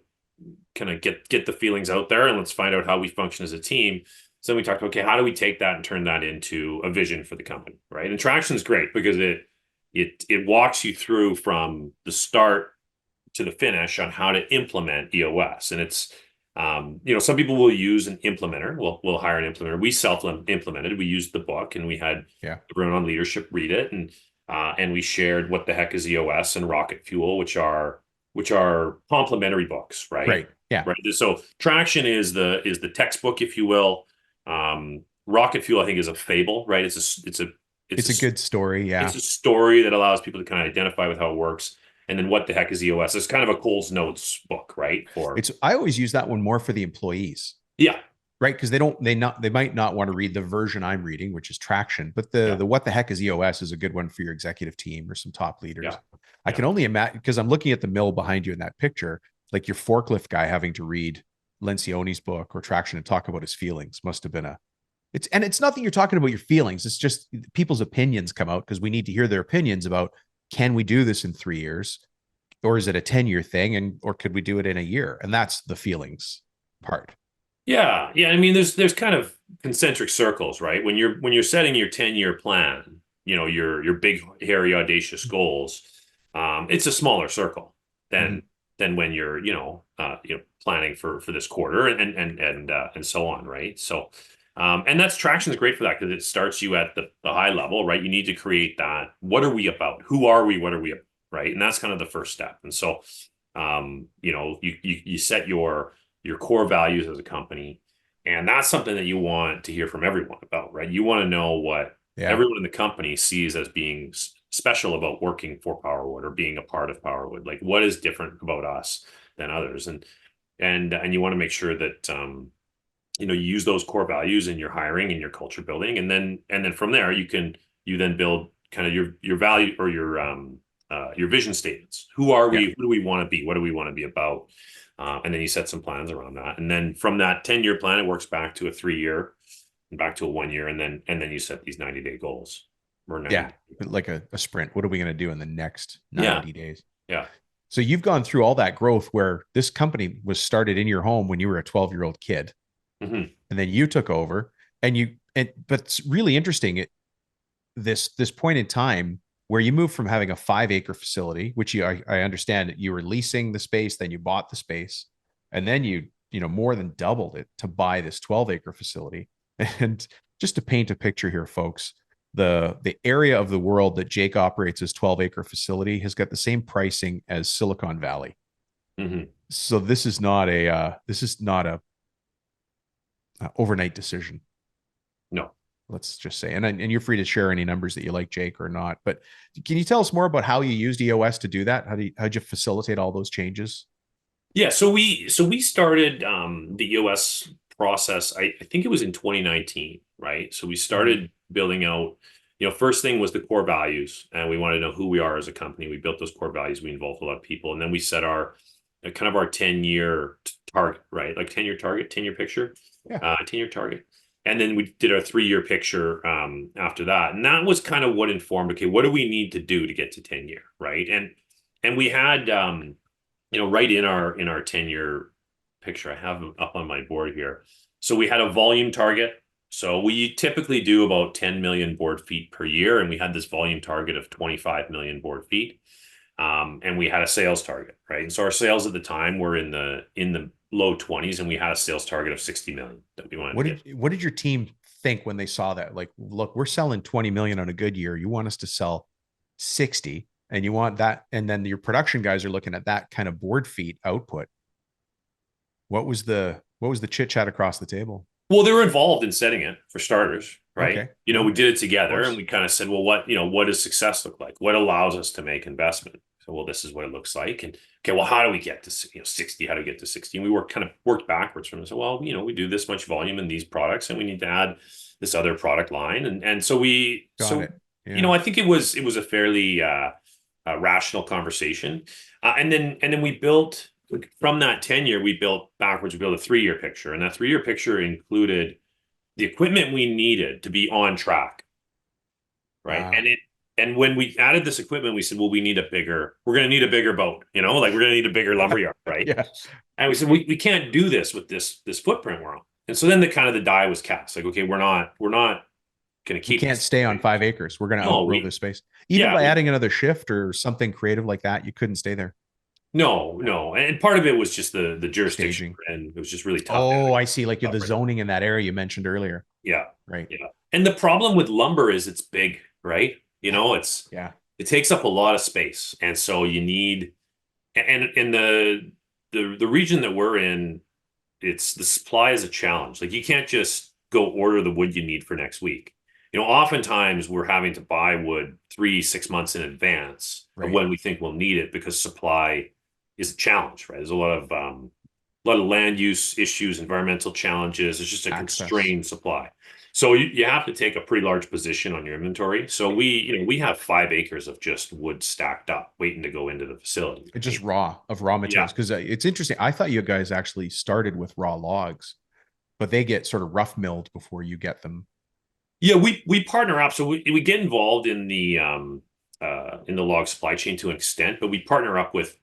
of get the feelings out there and let's find out how we function as a team. So we talked, okay, how do we take that and turn that into a vision for the company, right? And Traction is great because it walks you through from the start to the finish on how to implement EOS. And it's, some people will use an implementer. We'll hire an implementer. We self-implemented. We used the book and we had everyone on leadership read it. And we shared What the Heck is EOS and Rocket Fuel, which are complementary books, right? Right. Yeah. Right. So Traction is the textbook, if you will. Rocket Fuel, I think, is a fable, right? It's a good story. Yeah. It's a story that allows people to kind of identify with how it works. And then What the Heck is EOS? It's kind of a Cole's Notes book, right? I always use that one more for the employees. Yeah. Right. Because they might not want to read the version I'm reading, which is Traction, but the What the Heck is EOS is a good one for your executive team or some top leaders. Yeah. I can only imagine, because I'm looking at the mill behind you in that picture, like your forklift guy having to read Lencioni's book or Traction and talk about his feelings must have been it's not that you're talking about your feelings. It's just people's opinions come out because we need to hear their opinions about, can we do this in 3 years, or is it a 10-year thing, or could we do it in a year? And that's the feelings part. Yeah. Yeah. I mean, there's kind of concentric circles, right? When you're setting your 10-year plan, your big, hairy, audacious goals, it's a smaller circle than when you're, planning for this quarter and so on. Right. So, and that's Traction is great for that because it starts you at the high level, right? You need to create that. What are we about? Who are we? What are we about? Right. And that's kind of the first step. And so, you set your core values as a company, and that's something that you want to hear from everyone about, right? You want to know what everyone in the company sees as being special about working for Powerwood or being a part of Powerwood. Like, what is different about us than others? And you want to make sure that, you use those core values in your hiring and your culture building, and then from there you then build kind of your value or your vision statements. Who are Yeah. we? Who do we want to be? What do we want to be about? And then you set some plans around that, and then from that 10-year plan, it works back to a 3-year and back to a 1 year, and then you set these 90-day goals or 90. Yeah. Like a sprint. What are we going to do in the next Yeah, 90 days? yeah. So you've gone through all that growth where this company was started in your home when you were a 12-year-old kid. Mm-hmm. And then you took over but it's really interesting. This point in time where you moved from having a 5-acre facility, which I understand that you were leasing the space, then you bought the space, and then you more than doubled it to buy this 12-acre facility. And just to paint a picture here, folks, the area of the world that Jake operates as 12-acre facility has got the same pricing as Silicon Valley. Mm-hmm. So this is not a overnight decision. No. Let's just say, and you're free to share any numbers that you like, Jake, or not. But can you tell us more about how you used EOS to do that? How'd you facilitate all those changes? Yeah, so we started the EOS process. I think it was in 2019, right? So we started building out. First thing was the core values, and we wanted to know who we are as a company. We built those core values. We involved a lot of people, and then we set our kind of our 10-year target, right? Like 10-year target, 10-year picture, Yeah. 10-year target. And then we did our 3-year picture after that. And that was kind of what informed, okay, what do we need to do to get to 10-year, right? And we had right in our 10-year picture, I have them up on my board here. So we had a volume target. So we typically do about 10 million board feet per year, and we had this volume target of 25 million board feet. And we had a sales target, right? And so our sales at the time were in the low 20s, and we had a sales target of 60 million that we wanted to get. What did your team think when they saw that? Like, look, we're selling 20 million on a good year. You want us to sell 60, and you want that, and then your production guys are looking at that kind of board feet output. What was the chit chat across the table? Well, they were involved in setting it for starters, right? Okay. We did it Of together, and course. we kind of said, well, what does success look like? What allows us to make investment? So, well, this is what it looks like. And okay, well, how do we get to 60? How do we get to 60? And we worked backwards from it. So, well, we do this much volume in these products, and we need to add this other product line. And so Got it. Yeah. I think it was a fairly rational conversation. And then we built from that 10-year, we built backwards. We built a 3-year picture, and that 3-year picture included the equipment we needed to be on track, right? Wow. And when we added this equipment, we said, well, we're going to need a bigger boat, like we're going to need a bigger lumber yard, right? Yeah. And we said, we can't do this with this footprint we're on. And so then the die was cast. Like, okay, we're not going to We keep can't this. stay on 5 acres. We're going to No, outgrow this space. Even yeah, by adding another shift or something creative like that, you couldn't stay there. no. And part of it was just the jurisdiction, Staging. and it was just really tough. Oh, I see. Like you're the Right. zoning in that area you mentioned earlier. Yeah. Right. Yeah. And the problem with lumber is it's big, right? Yeah. It takes up a lot of space. And so you need, and in the region that we're in, it's the supply is a challenge. Like, you can't just go order the wood you need for next week. Oftentimes we're having to buy wood 3-6 months in advance of Right. when we think we'll need it, because supply is a challenge, right? There's a lot of land use issues, environmental challenges. It's just a Access. constrained supply. So you have to take a pretty large position on your inventory. So we have 5 acres of just wood stacked up, waiting to go into the facility. It's just raw materials. Because it's interesting. I thought you guys actually started with raw logs, but they get sort of rough milled before you get them. Yeah, we partner up. So we get involved in the log supply chain to an extent, but we partner up with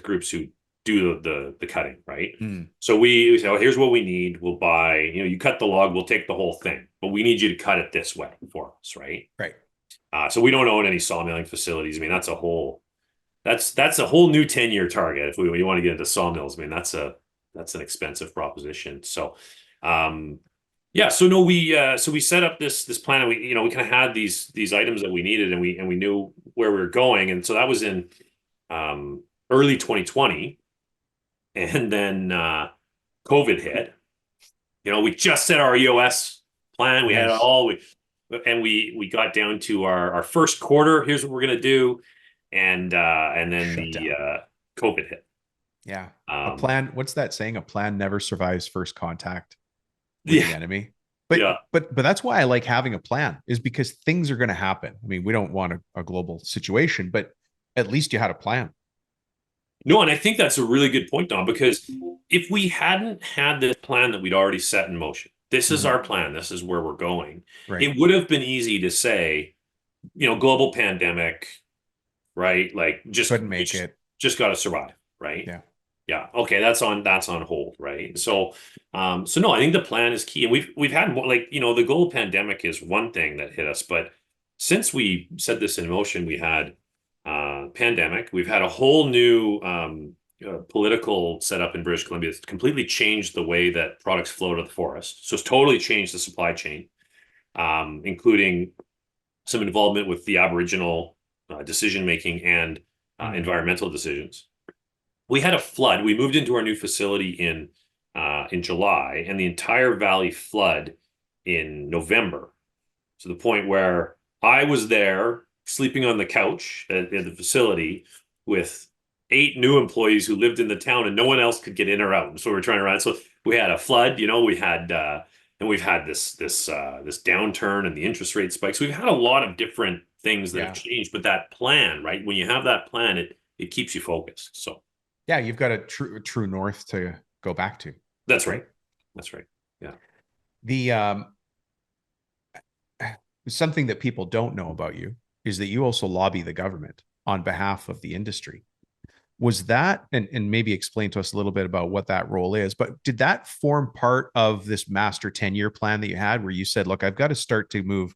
groups who do the cutting, right? So we say, oh, here's what we need. We'll buy, you cut the log, we'll take the whole thing, but we need you to cut it this way for us, right? Right. So we don't own any sawmilling facilities. I mean, that's a whole new 10-year target. If you want to get into sawmills, I mean, that's an expensive proposition. So, yeah, so no, we set up this plan, and we kind of had these items that we needed, and we knew where we were going. And so that was in early 2020. And then COVID hit. We just set our EOS plan. We had it all. We got down to our first quarter. Here's what we're gonna do, and then Shut the down. COVID hit. Yeah. A Um, plan, what's that saying? A plan never survives first contact with the yeah, enemy. yeah. But that's why I like having a plan, is because things are going to happen. I mean, we don't want a global situation, but at least you had a plan. No, and I think that's a really good point, Don, because if we hadn't had this plan that we'd already set in motion, this is Mhm. our plan, this is where we're going, Right. it would have been easy to say, global pandemic, right? Like just Couldn't we make it. just got to survive, right? Yeah. Yeah. Okay, that's on hold, right? So no, I think the plan is key, and we've had more, like, the global pandemic is one thing that hit us, but since we set this in motion, we had pandemic. We've had a whole new political setup in British Columbia. It's completely changed the way that products flow to the forest. So it's totally changed the supply chain, including some involvement with the Aboriginal decision making and Mm. environmental decisions. We had a flood. We moved into our new facility in July, and the entire valley flood in November, to the point where I was there sleeping on the couch at the facility with 8 new employees who lived in the town, and no one else could get in or out. So we were trying to run. So we had a flood. We had and we've had this downturn and the interest rate spikes. We've had a lot of different things that have Yeah. changed, but that plan, right? When you have that plan, it keeps you focused. So Yeah. You've got a true north to go back to. that's right. Right. That's right. Yeah. The something that people don't know about you is that you also lobby the government on behalf of the industry. Was that, and maybe explain to us a little bit about what that role is, but did that form part of this master 10-year plan that you had, where you said, look, I've got to start to move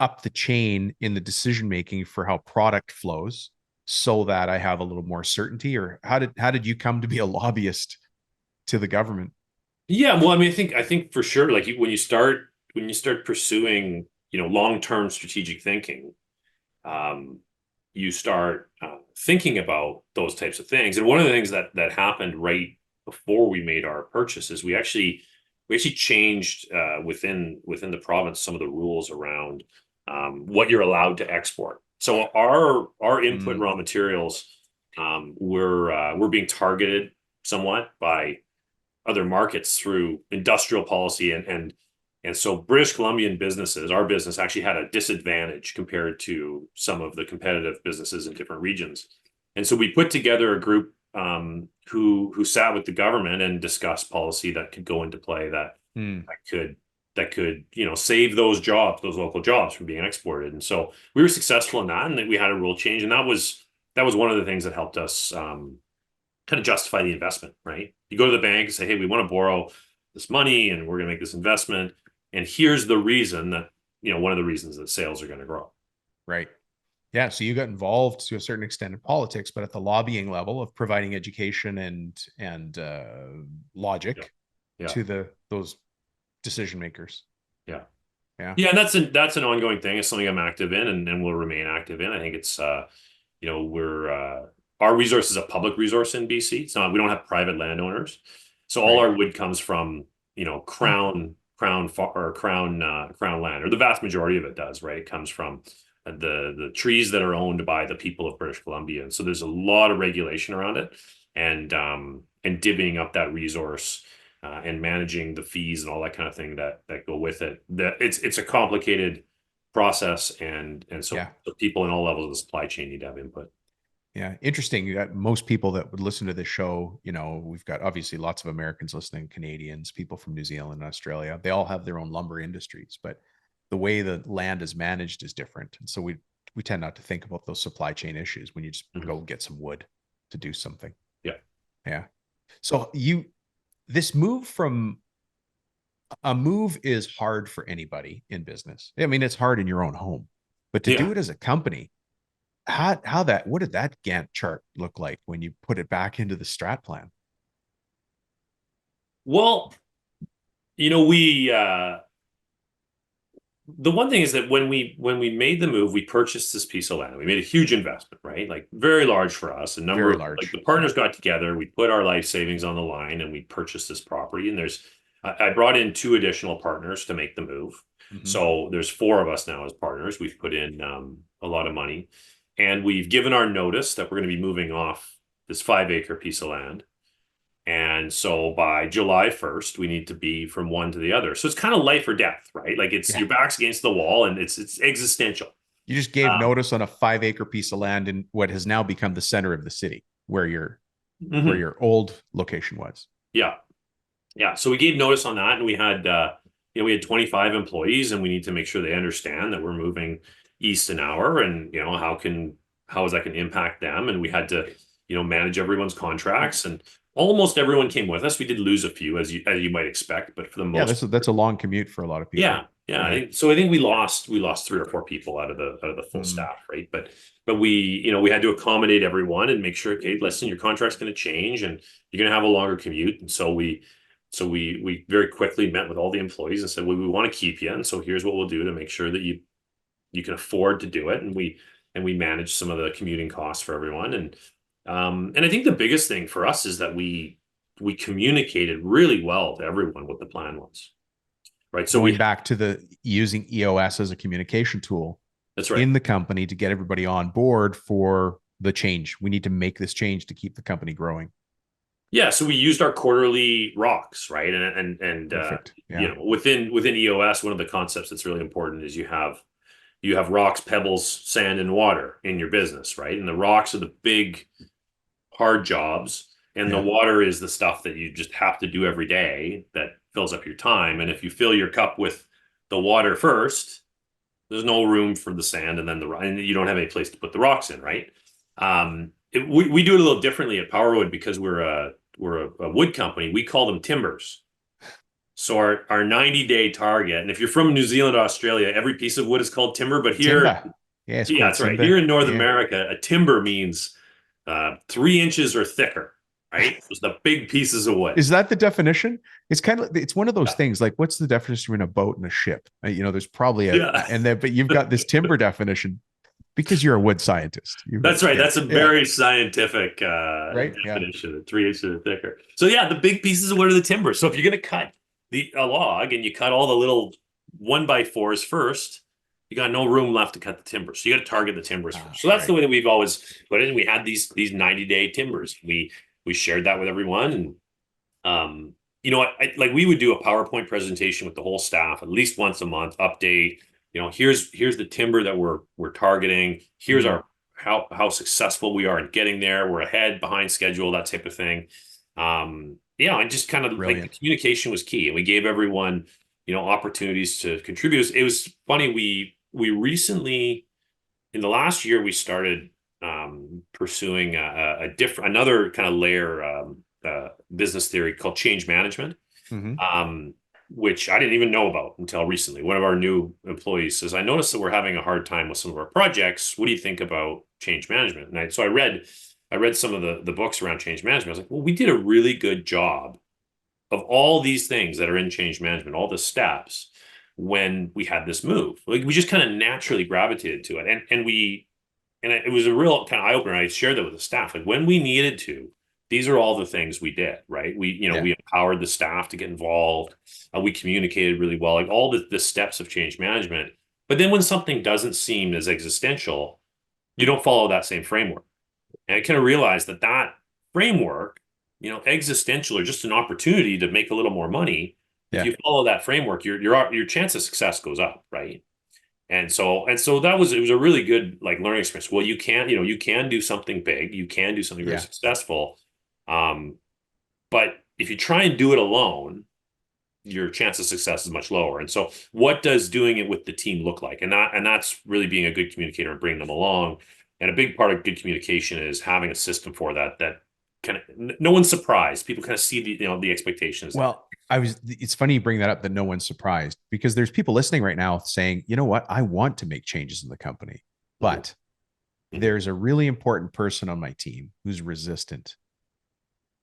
up the chain in the decision making for how product flows so that I have a little more certainty? Or how did you come to be a lobbyist to the government? Yeah, well, I mean, I think for sure, like when you start pursuing, long-term strategic thinking, um, you start thinking about those types of things. And one of the things that happened right before we made our purchases, we actually changed within the province some of the rules around what you're allowed to export. So our input Mm, raw materials were being targeted somewhat by other markets through industrial policy and so British Columbian businesses, our business actually had a disadvantage compared to some of the competitive businesses in different regions. And so we put together a group who sat with the government and discussed policy that could go into play mm, that could save those jobs, those local jobs from being exported. And so we were successful in that, and that we had a rule change, and that was one of the things that helped us kind of justify the investment, right? You go to the bank and say, hey, we want to borrow this money and we're going to make this investment. And here's the reason that, one of the reasons that sales are going to grow. right. Yeah. So you got involved to a certain extent in politics, but at the lobbying level of providing education and Yeah. logic Yeah. to those decision makers. Yeah. Yeah. Yeah. And that's an ongoing thing. It's something I'm active in and will remain active in. I think it's, we're, our resource is a public resource in BC. So we don't have private landowners. So all Right. our wood comes from, crown land, or the vast majority of it does, right? It comes from the trees that are owned by the people of British Columbia. And so there's a lot of regulation around it, and divvying up that resource, and managing the fees and all that kind of thing that go with it. That it's a complicated process, and so Yeah. the people in all levels of the supply chain need to have input. Yeah. Interesting. You got most people that would listen to this show. We've got obviously lots of Americans listening, Canadians, people from New Zealand and Australia. They all have their own lumber industries, but the way the land is managed is different. And so we tend not to think about those supply chain issues when you just Mhm. go get some wood to do something. Yeah. Yeah. So this move from a move is hard for anybody in business. I mean, it's hard in your own home, but to do Yeah. it as a company, what did that Gantt chart look like when you put it back into the strat plan? Well, we the one thing is that when we made the move, we purchased this piece of land. We made a huge investment, right? Like very large for us. A number Very of like large. the Yeah. partners got together, we put our life savings on the line, and we purchased this property. And I brought in 2 additional partners to make the move. Mhm. So there's 4 of us now as partners. We've put in a lot of money, and we've given our notice that we're going to be moving off this 5-acre piece of land. And so by July 1st, we need to be from one to the other. So it's kind of life or death, right? Like it's Yeah. your back's against the wall and it's existential. You just gave Um, notice on a 5 acre piece of land in what has now become the center of the city where mhm. your old location was. Yeah. Yeah. So we gave notice on that and we had 25 employees and we need to make sure they understand that we're moving east an hour and, how is that going to impact them? And we had to, manage everyone's contracts and almost everyone came with us. We did lose a few as you might expect, but for the Yeah, most, that's a long commute for a lot of yeah. people. Yeah. Yeah. I think we lost 3 or 4 people out of the full Mm. staff, right? But we had to accommodate everyone and make sure, okay, listen, your contract's going to change and you're going to have a longer commute. And so we very quickly met with all the employees and said, well, we want to keep you. And so here's what we'll do to make sure that you can afford to do it. And we managed some of the commuting costs for everyone. And I think the biggest thing for us is that we communicated really well to everyone what the plan was. Right. So Going back to the using EOS as a communication tool that's right. in the company to get everybody on board for the change. We need to make this change to keep the company growing. Yeah, so we used our quarterly rocks, right? And Perfect. Yeah. within EOS, one of the concepts that's really important is you have rocks, pebbles, sand, and water in your business, right? And the rocks are the big hard jobs, and the Yeah. water is the stuff that you just have to do every day that fills up your time. And if you fill your cup with the water first, there's no room for the sand, and you don't have any place to put the rocks in, right? We do it a little differently at Powerwood because we're a wood company. We call them timbers. So our 90-day target, and if you're from New Zealand or Australia, every piece of wood is called timber. But here, Timba. Yeah, it's yeah, called that's right. Here Simba. in North Yeah. America, a timber means 3 inches or thicker, right? It's the big pieces of wood. Is that the definition? It's kind of it's one of those Yeah. things like what's the definition between a boat and a ship? There's probably a Yeah. and then but you've got this timber definition because you're a wood scientist. That's right. Yeah. That's a Yeah. very scientific Right. Yeah. definition of 3 inches or thicker. So yeah, the big pieces of wood are the timber. So if you're going to cut a log and you cut all the little 1x4s first, you got no room left to cut the timber. So you got to target the timbers first. So that's the Right. way that we've always put it. And we had these 90-day timbers. We shared that with everyone. And you know what? Like we would do a PowerPoint presentation with the whole staff at least once a month, update. Here's the timber that we're targeting. Here's Mm. our how successful we are in getting there. We're ahead, behind schedule, that type of thing. And just kind of like the Brilliant. communication was key, and we gave everyone opportunities to contribute. It was funny. We recently in the last year we started pursuing a different another kind of layer business theory called change management, Hmm. which I didn't even know about until recently. One of our new employees says, I noticed that we're having a hard time with some of our projects. What do you think about change management? So I read some of the books around change management. I was like, well, we did a really good job of all these things that are in change management, all the steps when we had this move. Like we just kind of naturally gravitated to it. And it was a real kind of eye opener. I shared that with the staff. Like when we needed to, these are all the things we did, right? Yeah. We empowered the staff to get involved. We communicated really well, like all the steps of change management. But then when something doesn't seem as existential, you don't follow that same framework. And I kind of realized that framework, existential or just an opportunity to make a little more money. If Yeah. you follow that framework, your chance of success goes up, right? And so it was a really good like learning experience. Well, you can do something big, you can do something very Yeah. successful. But if you try and do it alone, your chance of success is much lower. And so what does doing it with the team look like? And that's really being a good communicator and bringing them along. And a big part of good communication is having a system for that kind of no one's surprised. People kind of see the expectations there. Well, it's funny you bring that up that no one's surprised because there's people listening right now saying, you know what? I want to make changes in the company, but Mhm. there's a really important person on my team who's resistant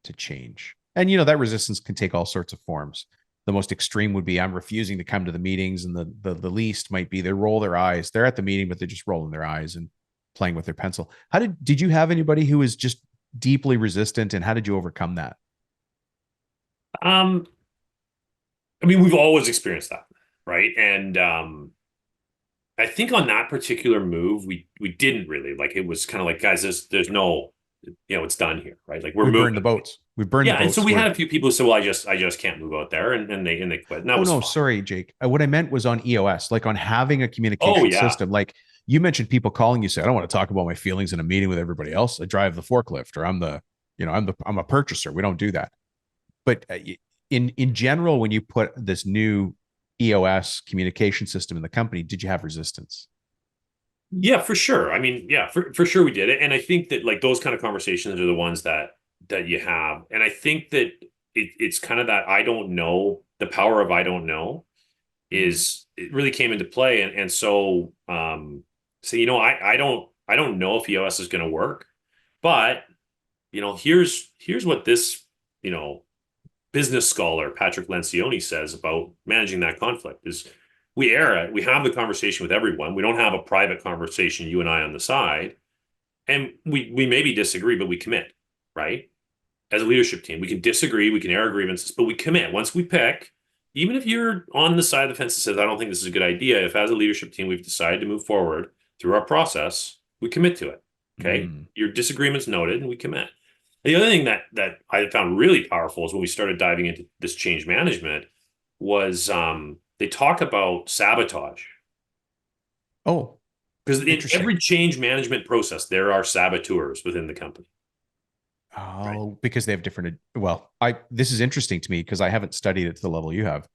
to change. And, that resistance can take all sorts of forms. The most extreme would be I'm refusing to come to the meetings. And the least might be they roll their eyes. They're at the meeting, but they're just rolling their eyes and playing with their pencil. Did you have anybody who was just deeply resistant and how did you overcome that? Um, I mean, we've always experienced that, right? And I think on that particular move, we didn't really like. It was kind of like, guys, there's no it's done here, right? Like we're We burned the moving. boats. We burned the Yeah, and so boats. we We're had a few people who said, "Well, I just can't move out there," and they quit, and that Oh was no, fine. sorry, Jake. What I meant was on EOS, like on having a Oh communication yeah, system. Like you mentioned, people calling you say, "I don't want to talk about my feelings in a meeting with everybody else. I drive the forklift, or I'm a purchaser." We don't do that. But in general, when you put this new EOS communication system in the company, did you have resistance? yeah, for sure. I mean, yeah, for sure we did it, and I think that like those kind of conversations are the ones that you have, and I think that it's kind of that I don't know, the power of I don't know Mm. is it really came into play, and so I don't know if EOS is going to work, but here's what this you know business scholar Patrick Lencioni says about managing that conflict is we have the conversation with everyone. We don't have a private conversation, you and I on the side. And we maybe disagree, but we commit, right? As a leadership team, we can disagree, we can air grievances, but we commit. Once we pick, even if you're on the side of the fence that says, I don't think this is a good idea, if as a leadership team we've decided to move forward through our process, we commit to it. Okay. Mm. Your disagreement's noted and we commit. The other thing that I found really powerful is when we started diving into this change management was they talk about sabotage. Oh, Because in interesting. every change management process, there are saboteurs within the company, right? Oh, because they have different. Well, I this is interesting to me because I haven't studied it to the level you have.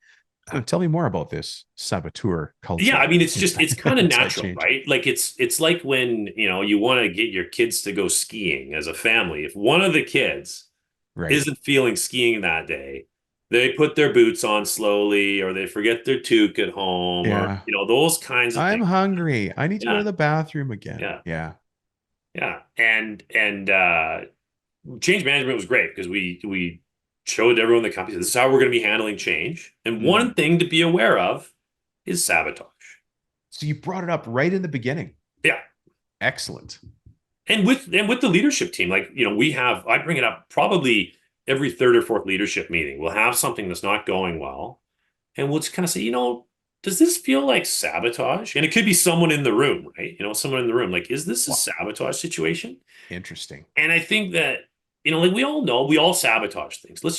Tell me more about this saboteur Yeah, I culture mean, it's kind of inside natural, change. right? Like it's like when, you want to get your kids to go skiing as a family. If one of the kids Right. isn't feeling skiing that day, they put their boots on slowly or they forget their toque at home or, Yeah. those kinds of I'm things. hungry. I need to go Yeah, to the bathroom again. yeah, Yeah. yeah. And change management was great because we showed everyone in the company this is how we're going to be handling change. And Mm. one thing to be aware of is sabotage. So you brought it up right in the beginning. Yeah. Excellent. And with the leadership team, like, I bring it up probably every third or fourth leadership meeting. We'll have something that's not going well, and we'll just kind of say, does this feel like sabotage? And it could be someone in the room, right? Someone in the room, like, is this a Wow. sabotage situation? Interesting. And I think that, like we all know, we all sabotage things. Let's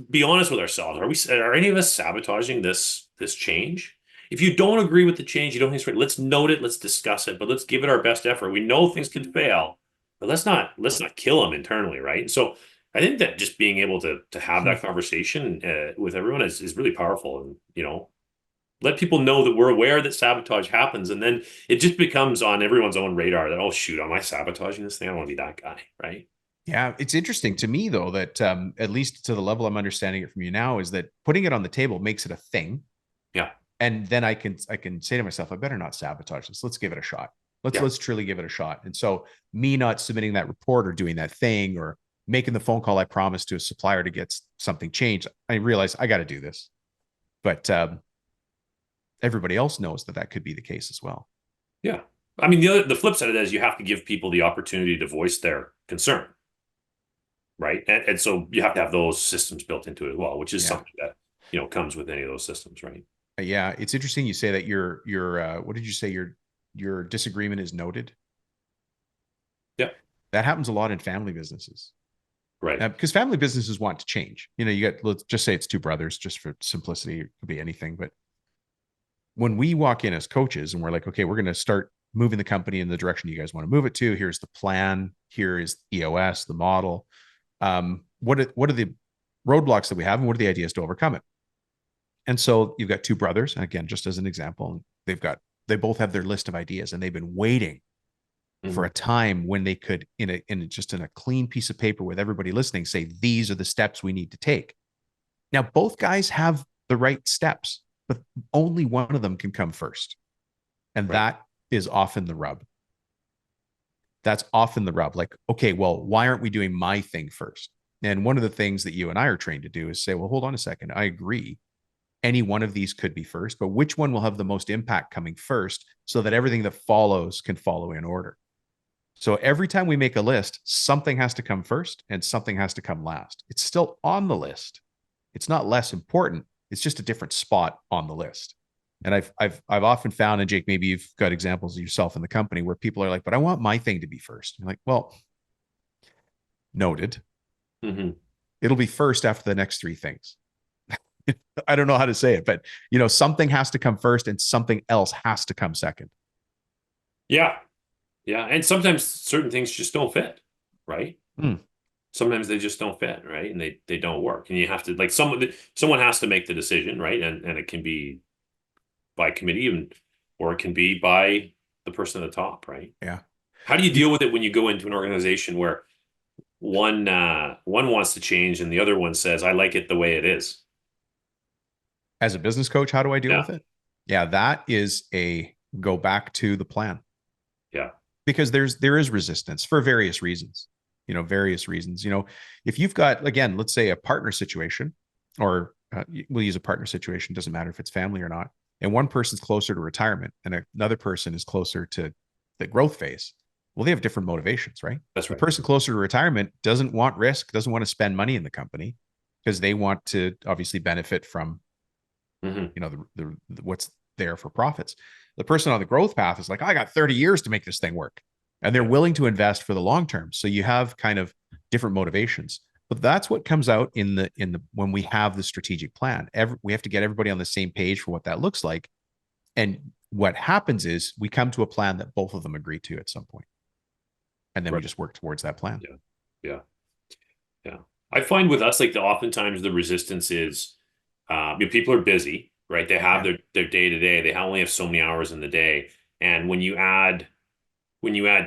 be honest with ourselves. Are any of us sabotaging this change? If you don't agree with the change, you don't think it's right, let's note it, let's discuss it, but let's give it our best effort. We know things can fail, but let's not kill them internally, right? And so I think that just being able to have Hmm. that conversation with everyone is really powerful, and let people know that we're aware that sabotage happens, and then it just becomes on everyone's own radar that, oh shoot, am I sabotaging this thing? I don't want to be that guy, right? Yeah, it's interesting to me though that at least to the level I'm understanding it from you now is that putting it on the table makes it a thing, Yeah, and then I can say to myself, I better not sabotage this. Let's give it a shot. Let's yeah, let's truly give it a shot. And so me not submitting that report or doing that thing or making the phone call I promised to a supplier to get something changed, I realize I got to do this. But everybody else knows that that could be the case as well. yeah. I mean, the flip side of that is you have to give people the opportunity to voice their concern, right? And so you have to have those systems built into it as well, which is Yeah. something that comes with any of those systems, right? Yeah, it's interesting you say that your what did you say your disagreement is noted? Yeah, That happens a lot in family businesses. right. Because family businesses want to change. You got, let's just say it's two brothers, just for simplicity, it could be anything. But when we walk in as coaches and we're like, okay, we're going to start moving the company in the direction you guys want to move it to. Here's the plan. Here is EOS, the model. What are the roadblocks that we have, and what are the ideas to overcome it? And so you've got two brothers, and again, just as an example, they both have their list of ideas, and they've been waiting for Mhm. a time when they could, in a clean piece of paper with everybody listening, say these are the steps we need to take. Now, both guys have the right steps, but only one of them can come first, and Right. that is often the rub. That's often the rub. Like, okay, well, why aren't we doing my thing first? And one of the things that you and I are trained to do is say, well, hold on a second. I agree. Any one of these could be first, but which one will have the most impact coming first so that everything that follows can follow in order? So every time we make a list, something has to come first and something has to come last. It's still on the list. It's not less important. It's just a different spot on the list. And I've often found, and Jake, maybe you've got examples of yourself in the company where people are like, but I want my thing to be first. You're like, well, Noted. Mm-hmm. It'll be first after the next three things. I don't know how to say it, but something has to come first and something else has to come second. Yeah. Yeah. And sometimes certain things just don't fit, right? Hmm. Sometimes they just don't fit, right? And they don't work. And you have to like someone has to make the decision, right? And it can be by committee or it can be by the person at the top, right? Yeah. How do you deal with it when you go into an organization where one wants to change and the other one says, I like it the way it is? As a business coach, how do I deal Yeah. with it? Yeah, that is a go back to the plan, Yeah. because there is resistance for various reasons. Various reasons. If you've got, again, let's say a partner situation, or we'll use a partner situation, doesn't matter if it's family or not, and one person's closer to retirement and another person is closer to the growth phase. Well, they have different motivations, right? That's The right. person closer to retirement doesn't want risk, doesn't want to spend money in the company, because they want to obviously benefit from Mm-hmm. the what's there for profits. The person on the growth path is like, I got 30 years to make this thing work, and they're Yeah. willing to invest for the long term. So you have kind of different motivations, but that's what comes out in the when we have the strategic plan. We have to get everybody on the same page for what that looks like, and what happens is we come to a plan that both of them agree to at some point, and then we Right. just work towards that plan. Yeah. Yeah. Yeah. I find with us, like oftentimes the resistance is, people are busy, right? They have Yeah. their day to day. They only have so many hours in the day, and when you add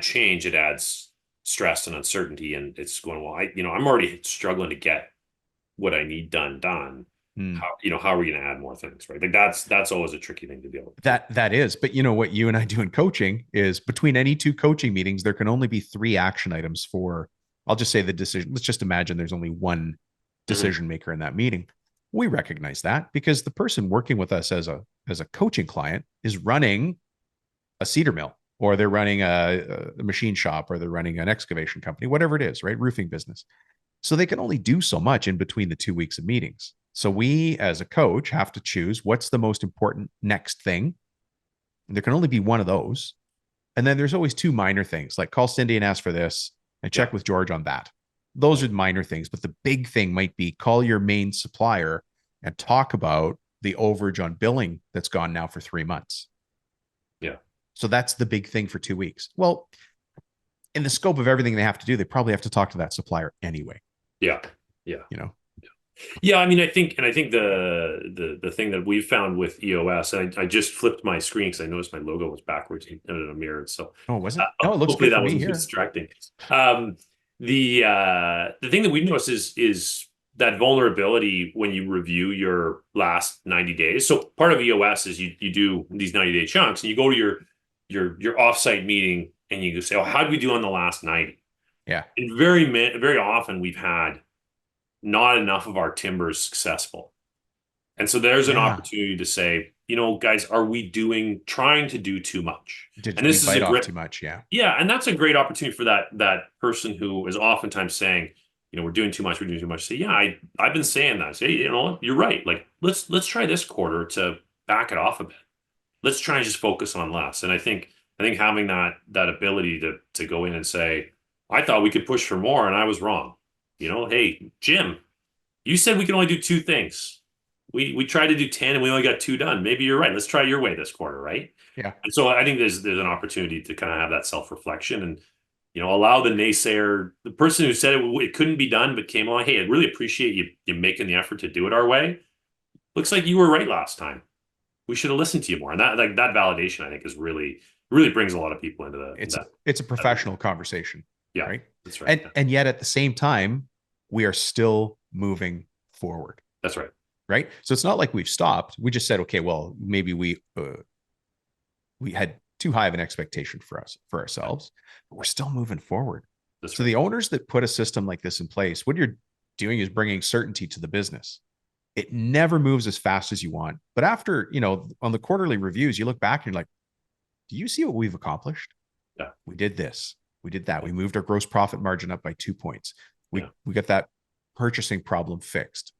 change, it adds stress and uncertainty, and it's going, well, I'm already struggling to get what I need done. Hmm. How are we going to add more things, right? Like that's always a tricky thing to deal with. That is, but what you and I do in coaching is, between any two coaching meetings, there can only be three action items for, I'll just say, the decision. Let's just imagine there's only one Mhm. decision maker in that meeting. We recognize that because the person working with us as a coaching client is running a cedar mill, or they're running a machine shop, or they're running an excavation company, whatever it is, right? Roofing business. So they can only do so much in between the 2 weeks of meetings. So we, as a coach, have to choose what's the most important next thing. And there can only be one of those. And then there's always two minor things, like call Cindy and ask for this and Yeah. check with George on that. Those are minor things, but the big thing might be call your main supplier and talk about the overage on billing that's gone now for 3 months. Yeah. So that's the big thing for 2 weeks. Well, in the scope of everything they have to do, they probably have to talk to that supplier anyway. Yeah. Yeah. You know, Yeah, I mean, I think the thing that we've found with EOS, and I just flipped my screen because I noticed my logo was backwards in a mirror. So oh, was it? No, it looks hopefully good for that me wasn't here. distracting. The thing that we've noticed is that vulnerability when you review your last 90 days. So part of EOS is you do these 90-day chunks, and you go to your offsite meeting and you say, oh, how did we do on the last 90? Yeah. And very often we've had not enough of our timbers successful. And so there's an Yeah. opportunity to say, guys, are we trying to do too much? Did And we this is a bite off great, too much? Yeah. yeah, and that's a great opportunity for that person who is oftentimes saying, we're doing too much, we're doing too much. Say, yeah, I've been saying that. Say, you're right. Like, let's try this quarter to back it off a bit. Let's try and just focus on less. And I think having that ability to go in and say, I thought we could push for more, and I was wrong. Hey, Jim, you said we can only do two things. We tried to do 10 and we only got two done. Maybe you're right. Let's try your way this quarter, right? Yeah. And so I think there's an opportunity to kind of have that self-reflection and allow the naysayer, the person who said it couldn't be done but came along, hey, I really appreciate you making the effort to do it our way. Looks like you were right last time. We should have listened to you more. And that validation, I think, is really brings a lot of people into It's a professional conversation. Yeah, Right. that's right. And yet at the same time, we are still moving forward. That's right. Right. So it's not like we've stopped. We just said, okay, well, maybe we had too high of an expectation for ourselves, but we're still moving forward. That's So right. the owners that put a system like this in place, what you're doing is bringing certainty to the business. It never moves as fast as you want. But after, on the quarterly reviews, you look back and you're like, do you see what we've accomplished? Yeah. We did this. We did that. We moved our gross profit margin up by 2 points. We got that purchasing problem fixed.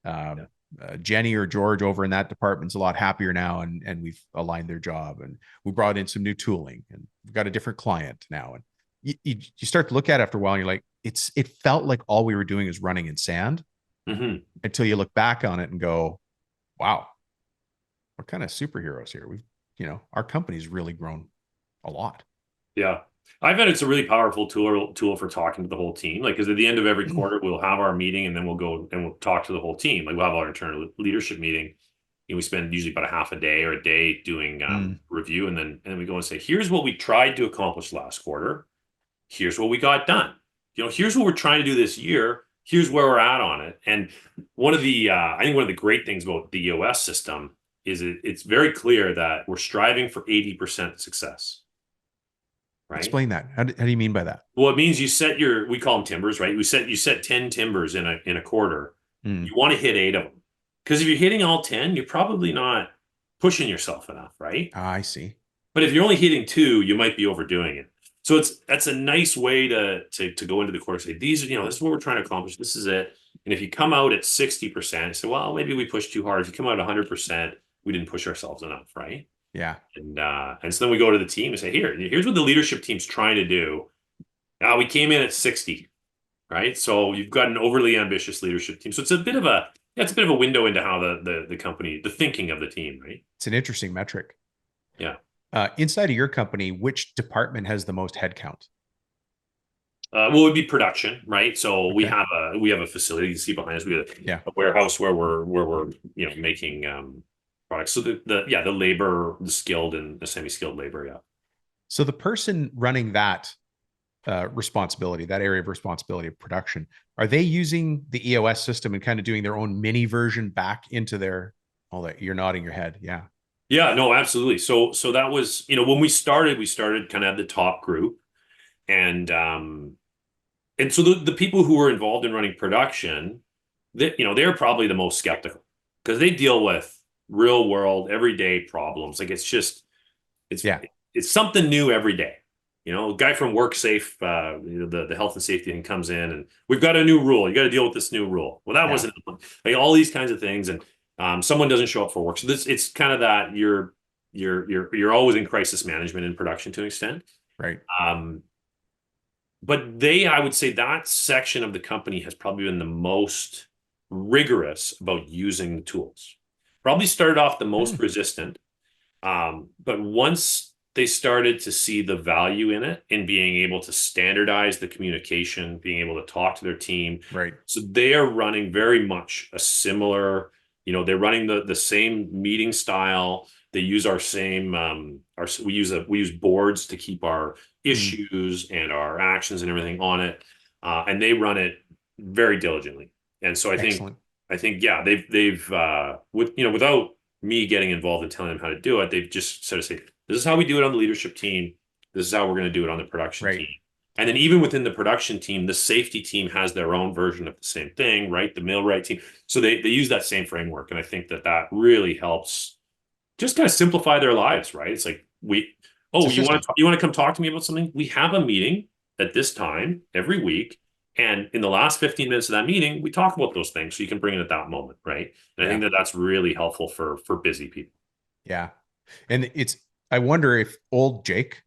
Jenny or George over in that department's a lot happier now, and we've aligned their job, and we brought in some new tooling, and we've got a different client now. And you start to look at it after a while, and you're like, it felt like all we were doing is running in sand Hmm. until you look back on it and go, wow, we're kind of superheroes here. We've, our company's really grown a lot. Yeah. I bet it's a really powerful tool for talking to the whole team. Like, because at the end of every quarter, we'll have our meeting and then we'll go and we'll talk to the whole team. Like, we'll have our internal leadership meeting. We spend usually about a half a day or a day doing Mm. review, and then we go and say, here's what we tried to accomplish last quarter. Here's what we got done. Here's what we're trying to do this year. Here's where we're at on it. And I think one of the great things about the EOS system is it's very clear that we're striving for 80% success. Right. Explain that. How do you mean by that? Well, it means we call them timbers, right? You set 10 timbers in a quarter. Mm. You want to hit 8 of them. Because if you're hitting all 10, you're probably not pushing yourself enough, right? I see. But if you're only hitting 2, you might be overdoing it. So that's a nice way to go into the quarter and say, this is what we're trying to accomplish. This is it. And if you come out at 60%, say, well, maybe we pushed too hard. If you come out at 100%, we didn't push ourselves enough, right? Yeah. And so then we go to the team and say, here's what the leadership team's trying to do. We came in at 60, right? So you've got an overly ambitious leadership team. So it's a bit of a window into how the company, the thinking of the team, right? It's an interesting metric. Yeah. Inside of your company, which department has the most headcount? Well, it would be production, right? So Okay. we have a facility. You can see behind us. We have Yeah. a warehouse where we're making products. So the labor, the skilled and the semi-skilled labor. Yeah. So the person running that responsibility, that area of responsibility of production, are they using the EOS system and kind of doing their own mini version back into their? All that, you're nodding your head. Yeah. Yeah, no, absolutely. So that was, when we started kind of at the top group, and so the people who were involved in running production, they're probably the most skeptical because they deal with real world, everyday problems. Like it's something new every day. A guy from WorkSafe, the health and safety thing comes in, and we've got a new rule. You got to deal with this new rule. Well, that wasn't like all these kinds of things, and someone doesn't show up for work. So it's kind of that you're always in crisis management in production to an extent, right? But I would say that section of the company has probably been the most rigorous about using the tools. Probably started off the most resistant, but once they started to see the value in it and being able to standardize the communication, being able to talk to their team. Right. So they are running very much a similar, they're running the same meeting style. They use our same, we use boards to keep our issues and our actions and everything on it. And they run it very diligently. And so I think, yeah, they've without me getting involved and telling them how to do it, they've just sort of say, this is how we do it on the leadership team. This is how we're going to do it on the production team. And then even within the production team, the safety team has their own version of the same thing, right? The millwright team. So they use that same framework. And I think that really helps just kind of simplify their lives, right? It's like you want to come talk to me about something? We have a meeting at this time every week. And in the last 15 minutes of that meeting, we talk about those things so you can bring it at that moment, right? And I think that's really helpful for busy people. Yeah. And I wonder if old Jake,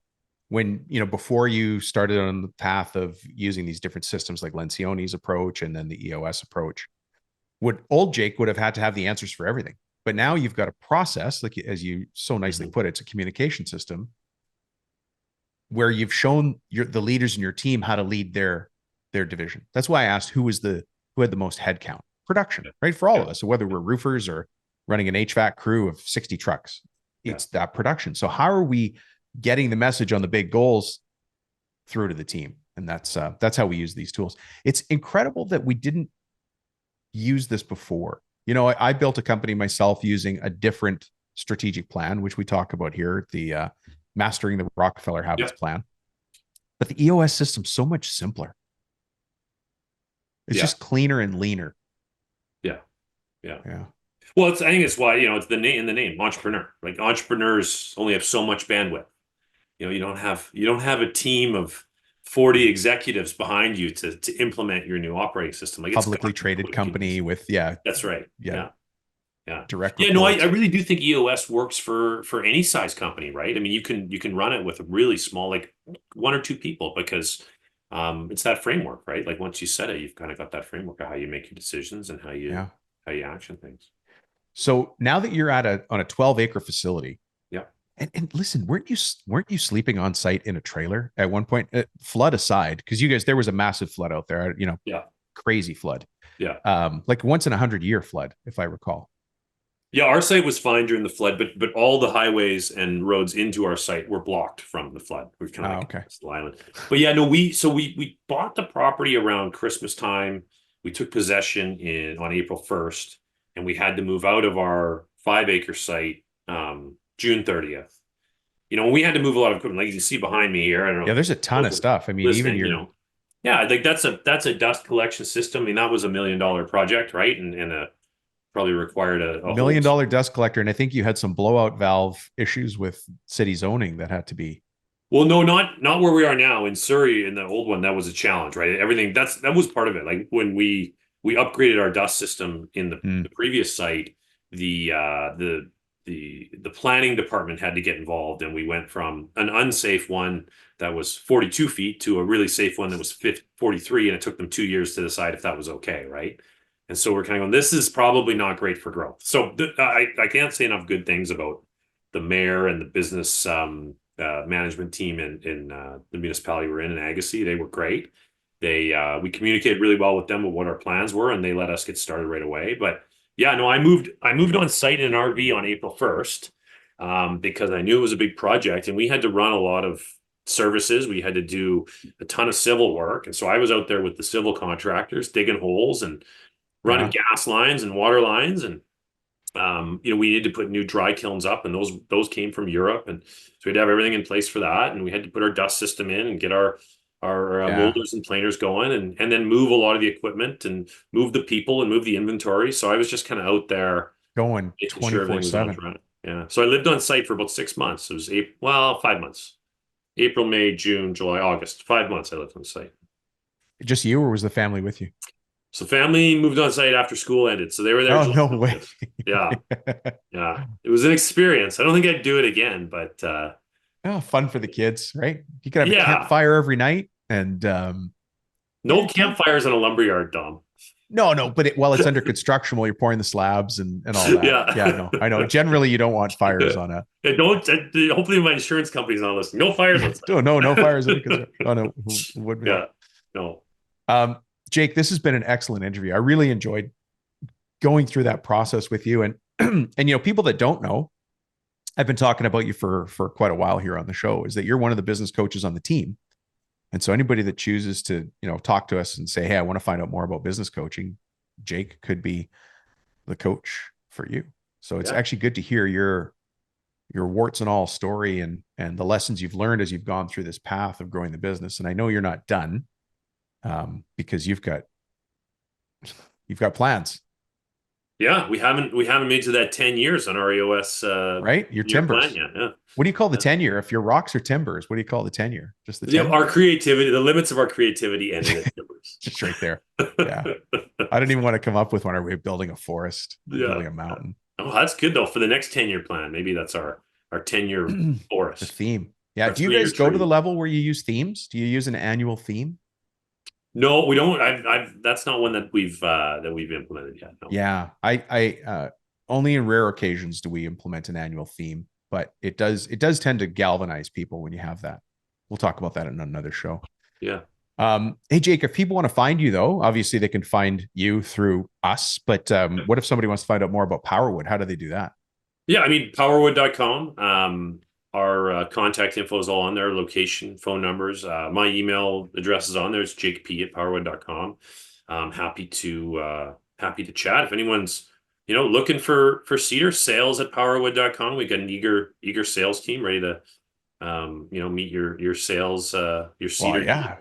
when, before you started on the path of using these different systems like Lencioni's approach and then the EOS approach, old Jake would have had to have the answers for everything. But now you've got a process, like as you so nicely put it, it's a communication system where you've shown the leaders in your team how to lead their division. That's why I asked who had the most headcount. Production, right? For all of us. So whether we're roofers or running an HVAC crew of 60 trucks, it's that production. So how are we getting the message on the big goals through to the team? And that's how we use these tools. It's incredible that we didn't use this before. I built a company myself using a different strategic plan, which we talk about here, the Mastering the Rockefeller Habits plan. But the EOS system's so much simpler. It's just cleaner and leaner. Yeah. Well, I think it's why, it's the name entrepreneur. Like entrepreneurs only have so much bandwidth. You don't have a team of 40 executives behind you to implement your new operating system. Like publicly traded company with That's right. Yeah. Direct. Yeah. No, I really do think EOS works for any size company, right? I mean, you can run it with a really small, like 1 or 2 people, because it's that framework, right? Like once you set it, you've kind of got that framework of how you make your decisions and Yeah. how you action things. So now that you're at on a 12-acre facility, Yeah. and listen, weren't you sleeping on site in a trailer at one point? Flood aside, because you guys, there was a massive flood out there, Yeah. crazy flood, Yeah. like once in 100-year flood, if I recall. Yeah, our site was fine during the flood, but all the highways and roads into our site were blocked from the flood. We're kind of Oh, like okay. this island. But yeah, no, we bought the property around Christmas time. We took possession in on April 1st, and we had to move out of our 5-acre site June 30th. We had to move a lot of equipment, like you can see behind me here. I don't Yeah, know, there's a ton of those are stuff. I mean, even listening, your yeah, like that's a dust collection system. I mean, that was $1 million project, right? And probably required a whole. $1 million dust collector, and I think you had some blowout valve issues with city zoning that had to be. Well, no, not where we are now in Surrey. In the old one, that was a challenge, right? Everything that was part of it. Like when we upgraded our dust system in the previous site, the the planning department had to get involved, and we went from an unsafe one that was 42 feet to a really safe one that was 43, and it took them 2 years to decide if that was okay, right? And so we're kind of going, this is probably not great for growth. So I can't say enough good things about the mayor and the business management team in the municipality we're in Agassiz. They were great. We communicated really well with them with what our plans were, and they let us get started right away. But yeah, no, I moved on site in an RV on April 1st because I knew it was a big project, and we had to run a lot of services. We had to do a ton of civil work, and so I was out there with the civil contractors digging holes and running Yeah. gas lines and water lines, and we needed to put new dry kilns up, and those came from Europe, and so we had to have everything in place for that, and we had to put our dust system in and get our Yeah. molders and planers going, and then move a lot of the equipment and move the people and move the inventory. So I was just kind of out there Going making sure everything was on 24/7. track. Yeah. So I lived on site for about 6 months. It was 5 months. April, May, June, July, August. 5 months I lived on site. Just you, or was the family with you? So family moved on site after school ended. So they were there Oh, July, no way. August. Yeah. Yeah. It was an experience. I don't think I'd do it again, but Oh, fun for the kids, right? You could have a yeah. campfire every night, and No campfires in a lumberyard, Dom. no, but while it's under construction, while you're pouring the slabs and all that. Yeah. Yeah, no, I know. Generally, you don't want fires on a. Yeah, don't. Hopefully, my insurance company's not listening. No fires on site. No fires under construction. Oh no, who would be? Yeah. No. Um, Jake, this has been an excellent interview. I really enjoyed going through that process with you, and and people that don't know, I've been talking about you for quite a while here on the show. Is that you're one of the business coaches on the team, and so anybody that chooses to talk to us and say, hey, I want to find out more about business coaching, Jake could be the coach for you. So it's actually good to hear your warts and all story and the lessons you've learned as you've gone through this path of growing the business. And I know you're not done because you've got plans, Yeah, we haven't made to that 10 years on our EOS right? Your year plan timbers. yet. Yeah. What do you call the tenure? If your rocks are timbers, what do you call the tenure? Just the Yeah, tenure? our creativity, the limits of our creativity ended at timbers. Just right there. Yeah. I don't even want to come up with one. Are we building a forest? We're Yeah. building a mountain. Oh, that's good though. For the next 10-year plan, maybe that's our 10-year The forest. theme. Yeah. Our Do you 3-year guys go to tree. the level where you use themes? Do you use an annual theme? No, we don't. That's not one that we've implemented yet. No. Yeah. I only in rare occasions do we implement an annual theme, but it does tend to galvanize people when you have that. We'll talk about that in another show. Yeah. Hey Jake, if people want to find you though, obviously they can find you through us, but what if somebody wants to find out more about Powerwood? How do they do that? Yeah, I mean, powerwood.com. Our contact info is all on there, location, phone numbers. My email address is on there. It's jakep@powerwood.com. Happy to chat. If anyone's, looking for cedar, sales at powerwood.com. We've got an eager sales team ready to, meet your sales, your cedar. Well, yeah.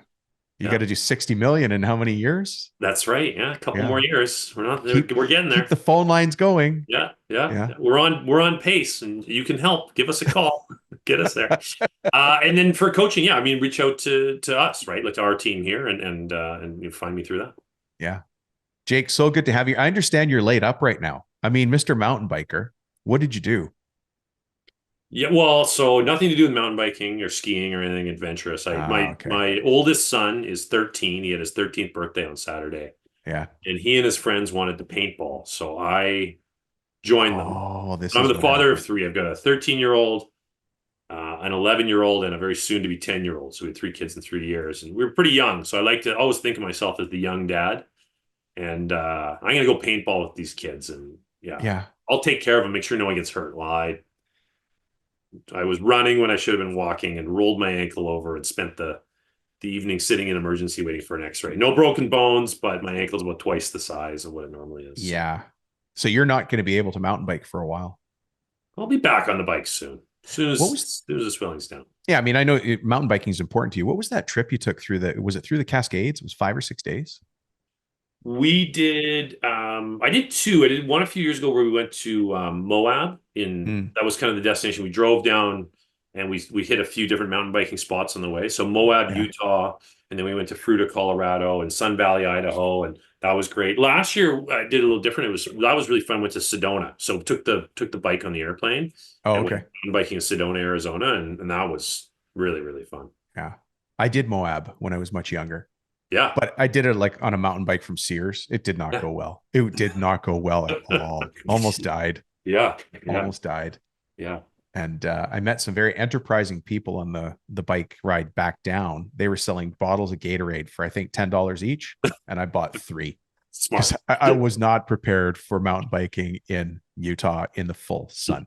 You Yeah. got to do 60 million in how many years? That's right. Yeah, a couple Yeah. more years. We're getting there. Keep the phone lines going. Yeah. Yeah. We're on pace, and you can help. Give us a call. Get us there. And then for coaching, yeah, I mean, reach out to us, right? Like to our team here, and you find me through that. Yeah. Jake, so good to have you. I understand you're laid up right now. I mean, Mr. Mountain Biker, what did you do? Yeah, well, so nothing to do with mountain biking or skiing or anything adventurous. I Ah, my okay. my oldest son is 13. He had his 13th birthday on Saturday, Yeah. and he and his friends wanted to paintball. So I joined them. Oh, this I'm is the what father of happened. three. I've got a 13-year-old, an 11-year-old, and a very soon to be 10-year-old. So we had three kids in 3 years, and we were pretty young. So I like to always think of myself as the young dad. And I'm gonna go paintball with these kids, and yeah, Yeah. I'll take care of them, make sure no one gets hurt. Well, I was running when I should have been walking, and rolled my ankle over, and spent the evening sitting in emergency waiting for an X-ray. No broken bones, but my ankle's about twice the size of what it normally is. So Yeah. So you're not going to be able to mountain bike for a while. I'll be back on the bike soon. What was, As soon as the swelling's down. yeah, I mean, I know mountain biking is important to you. What was that trip you took through was it through the Cascades? It was 5 or 6 days. We did I did two. I did one a few years ago where we went to Moab in Hmm. that was kind of the destination. We drove down and we hit a few different mountain biking spots on the way. So Moab, Yeah. Utah, and then we went to Fruita, Colorado and Sun Valley, Idaho, and that was great. Last year I did a little different. That was really fun. Went to Sedona. So took the bike on the airplane Oh, and went okay. mountain biking in Sedona, Arizona, and that was really, really fun. Yeah. I did Moab when I was much younger, Yeah. but I did it like on a mountain bike from Sears. It did not Yeah. go well. It did not go well at all. Almost died. Yeah. Yeah. Almost died. Yeah. And I met some very enterprising people on the bike ride back down. They were selling bottles of Gatorade for I think $10 each, and I bought three because Smart. I was not prepared for mountain biking in Utah in the full sun.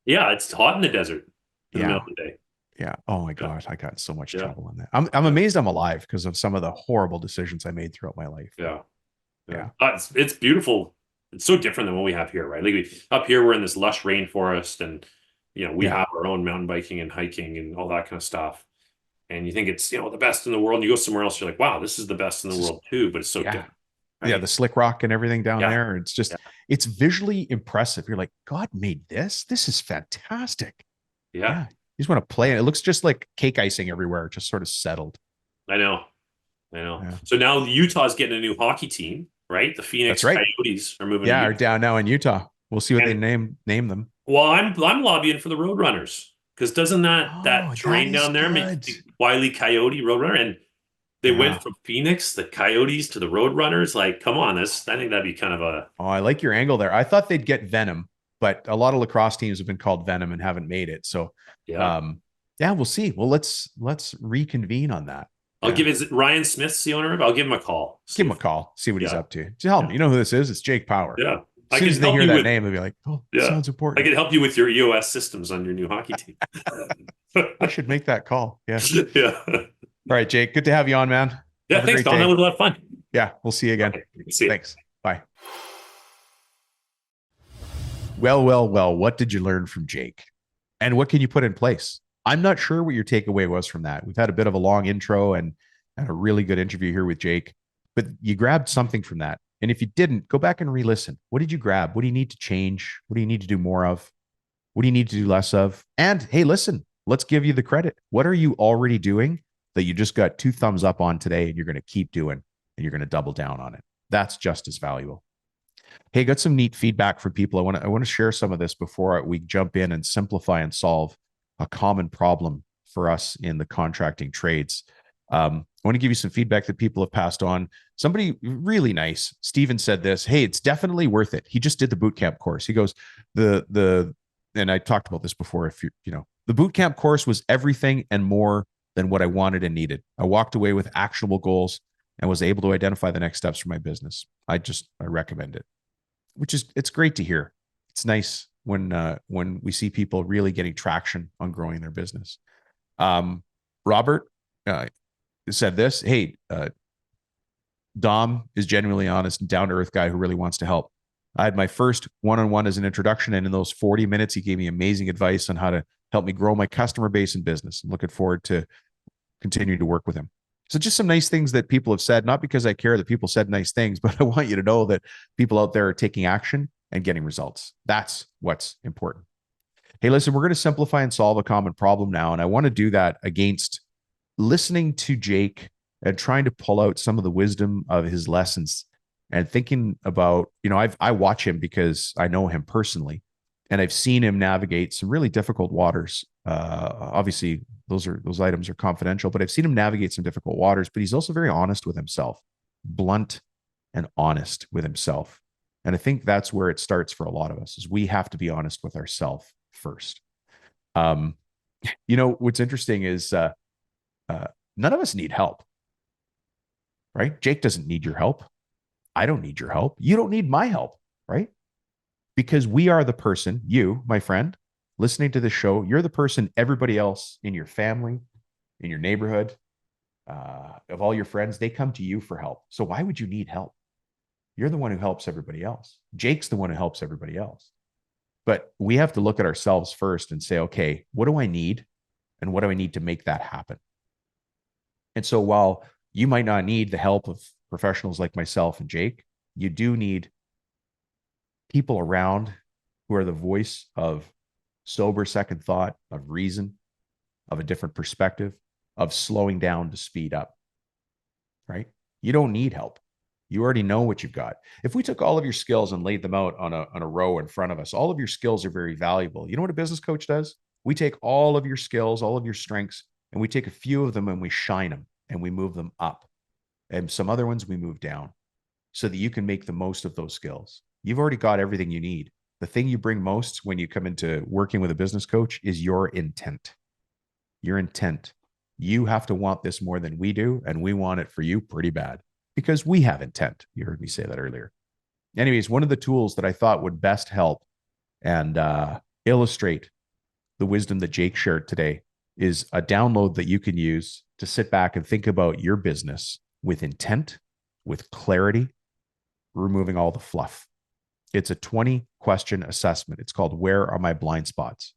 Yeah, it's hot in the desert in the middle Yeah, of the day. yeah. Oh my Yeah, gosh, I got in so much yeah, trouble in that. I'm yeah, amazed I'm alive because of some of the horrible decisions I made throughout my life. But yeah, yeah. yeah, It's beautiful. It's so different than what we have here, right? Like up here, we're in this lush rainforest, and we yeah. have our own mountain biking and hiking and all that kind of stuff. And you think it's the best in the world. And you go somewhere else, you're like, wow, this is the best in the It's just world too. But it's so yeah, different, yeah. right? The slick rock and everything down Yeah, there. It's just yeah, it's visually impressive. You're like, God made this. This is fantastic. yeah. Yeah. You just want to play it. It looks just like cake icing everywhere, just sort of settled. I know, I know. Yeah. So now Utah's getting a new hockey team, right? The That's Phoenix right. Coyotes are moving to Yeah, are Utah. down now in Utah. We'll see what they And name them. well, I'm lobbying for the Roadrunners because doesn't that Oh, that terrain is down there make good. the Wile E. Coyote Roadrunner? And they went Yeah. from Phoenix, the Coyotes, to the Roadrunners. Like, come on, this I think that'd be kind of a Oh, I like your angle there. I thought they'd get Venom, but a lot of lacrosse teams have been called Venom and haven't made it. So, yeah. um, yeah, we'll see. Well, let's reconvene on that. I'll Yeah, give is it Ryan Smith's the owner of it? I'll give him a call. give See him a if call, see what he's yeah, up to. Tell him, yeah, you know who this is? It's Jake Power. yeah. As I soon can as they help hear you that with name, they'll be like, "Oh, yeah. sounds I important." can help you with your EOS systems on your new hockey team. I should make that call. Yeah. Yeah. All right, Jake. Good to have you on, man. Yeah, Have a thanks, great Don. That day. was a lot of fun. Yeah, we'll see you again. Okay. See you. Thanks. Bye. Well, well, well, what did you learn from Jake? And what can you put in place? I'm not sure what your takeaway was from that. We've had a bit of a long intro and a really good interview here with Jake, but you grabbed something from that. And if you didn't, go back and re-listen. What did you grab? What do you need to change? What do you need to do more of? What do you need to do less of? And hey, listen, let's give you the credit. What are you already doing that you just got 2 thumbs up on today and you're going to keep doing and you're going to double down on it? That's just as valuable. Hey, got some neat feedback from people. I want to share some of this before we jump in and simplify and solve a common problem for us in the contracting trades. I want to give you some feedback that people have passed on. Somebody really nice, Steven, said this. Hey, it's definitely worth it. He just did the boot camp course. He goes, the and I talked about this before. If the boot camp course was everything and more than what I wanted and needed. I walked away with actionable goals and was able to identify the next steps for my business. I recommend it, which is it's great to hear. It's nice when we see people really getting traction on growing their business. Robert said this. Hey, Dom is genuinely honest and down to earth guy who really wants to help. I had my first one-on-one as an introduction, and in those 40 minutes, he gave me amazing advice on how to help me grow my customer base and business. I'm looking forward to continuing to work with him. So just some nice things that people have said, not because I care that people said nice things, but I want you to know that people out there are taking action and getting results. That's what's important. Hey, listen, we're going to simplify and solve a common problem now. And I want to do that against listening to Jake and trying to pull out some of the wisdom of his lessons and thinking about, I watch him because I know him personally. And I've seen him navigate some really difficult waters. Obviously, those items are confidential, but I've seen him navigate some difficult waters. But he's also very honest with himself, blunt and honest with himself. And I think that's where it starts for a lot of us, is we have to be honest with ourselves first. What's interesting is none of us need help, right? Jake doesn't need your help. I don't need your help. You don't need my help, right? Because we are the person, you, my friend, listening to this show, you're the person everybody else in your family, in your neighborhood, of all your friends, they come to you for help. So why would you need help? You're the one who helps everybody else. Jake's the one who helps everybody else. But we have to look at ourselves first and say, okay, what do I need? And what do I need to make that happen? And so while you might not need the help of professionals like myself and Jake, you do need people around who are the voice of sober second thought, of reason, of a different perspective, of slowing down to speed up, right? You don't need help. You already know what you've got. If we took all of your skills and laid them out on a row in front of us, all of your skills are very valuable. You know what a business coach does? We take all of your skills, all of your strengths, and we take a few of them and we shine them and we move them up. And some other ones we move down so that you can make the most of those skills. You've already got everything you need. The thing you bring most when you come into working with a business coach is your intent. Your intent. You have to want this more than we do, and we want it for you pretty bad because we have intent. You heard me say that earlier. Anyways, one of the tools that I thought would best help and illustrate the wisdom that Jake shared today is a download that you can use to sit back and think about your business with intent, with clarity, removing all the fluff. It's a 20-question assessment. It's called Where Are My Blind Spots?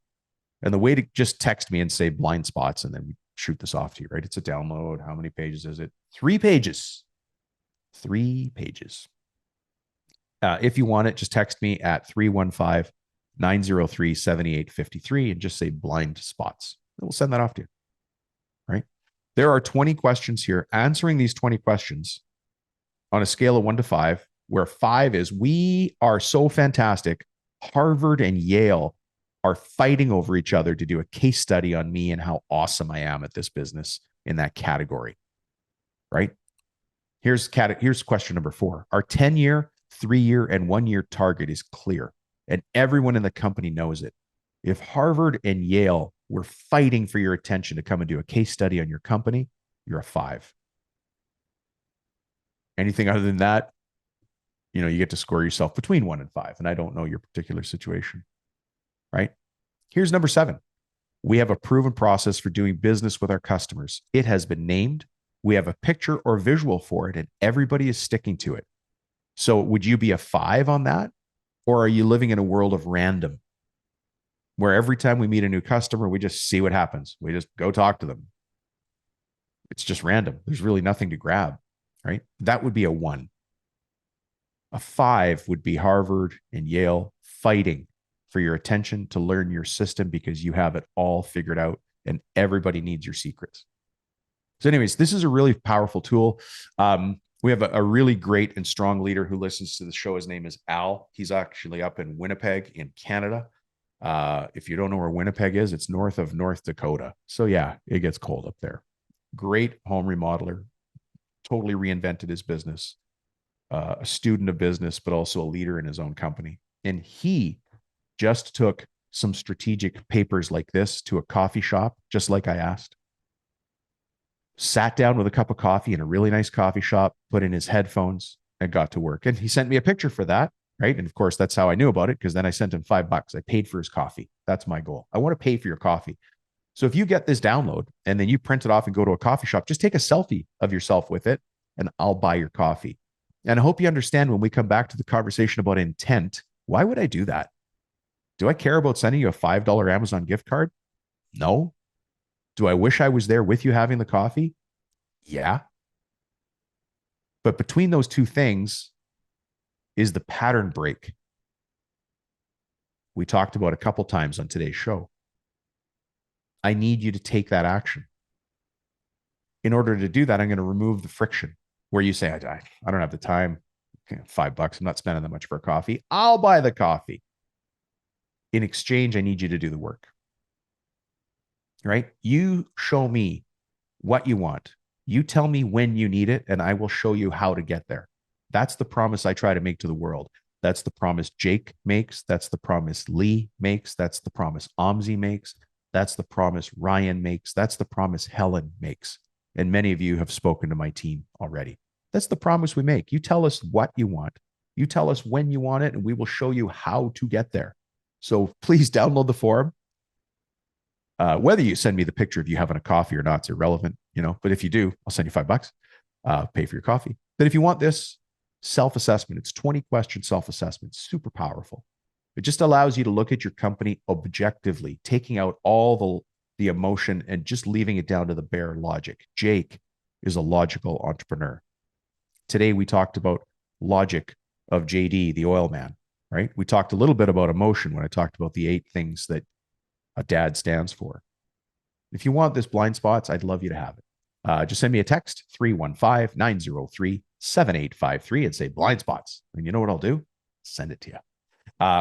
And the way to just text me and say blind spots, and then we shoot this off to you, right? It's a download. How many pages is it? 3 pages. 3 pages. If you want it, just text me at 315-903-7853 and just say blind spots. We'll send that off to you, right? There are 20 questions here. Answering these 20 questions on a scale of 1 to 5, where 5 is we are so fantastic. Harvard and Yale are fighting over each other to do a case study on me and how awesome I am at this business in that category, right? Here's question number 4. Our 10-year, 3-year, and 1-year target is clear, and everyone in the company knows it. If Harvard and Yale were fighting for your attention to come and do a case study on your company, you're a 5. Anything other than that, you get to score yourself between 1 and 5. And I don't know your particular situation, right? Here's number 7. We have a proven process for doing business with our customers. It has been named. We have a picture or visual for it, and everybody is sticking to it. So would you be a 5 on that? Or are you living in a world of random, where every time we meet a new customer, we just see what happens? We just go talk to them. It's just random. There's really nothing to grab, right? That would be a 1. A 5 would be Harvard and Yale fighting for your attention to learn your system because you have it all figured out and everybody needs your secrets. So anyways, this is a really powerful tool. We have a really great and strong leader who listens to the show. His name is Al. He's actually up in Winnipeg in Canada. If you don't know where Winnipeg is, it's north of North Dakota. So yeah, it gets cold up there. Great home remodeler, totally reinvented his business. A student of business, but also a leader in his own company. And he just took some strategic papers like this to a coffee shop, just like I asked. Sat down with a cup of coffee in a really nice coffee shop, put in his headphones, and got to work. And he sent me a picture for that, right? And of course, that's how I knew about it, because then I sent him $5. I paid for his coffee. That's my goal. I want to pay for your coffee. So if you get this download and then you print it off and go to a coffee shop, just take a selfie of yourself with it, and I'll buy your coffee. And I hope you understand when we come back to the conversation about intent, why would I do that? Do I care about sending you a $5 Amazon gift card? No. Do I wish I was there with you having the coffee? Yeah. But between those two things is the pattern break we talked about a couple times on today's show. I need you to take that action. In order to do that, I'm going to remove the friction where you say, I don't have the time. $5. I'm not spending that much for a coffee. I'll buy the coffee. In exchange, I need you to do the work, right? You show me what you want. You tell me when you need it, and I will show you how to get there. That's the promise I try to make to the world. That's the promise Jake makes. That's the promise Lee makes. That's the promise Omzi makes. That's the promise Ryan makes. That's the promise Helen makes. And many of you have spoken to my team already. That's the promise we make. You tell us what you want. You tell us when you want it, and we will show you how to get there. So please download the forum. Whether you send me the picture of you having a coffee or not, it's irrelevant, but if you do, I'll send you $5, pay for your coffee. But if you want this self-assessment, it's 20 question self-assessment, super powerful. It just allows you to look at your company objectively, taking out all the emotion and just leaving it down to the bare logic. Jake is a logical entrepreneur. Today, we talked about logic of JD, the oil man, right? We talked a little bit about emotion when I talked about the 8 things that a dad stands for. If you want this blind spots, I'd love you to have it. Just send me a text, 315-903-7853, and say blind spots. And you know what I'll do? Send it to you.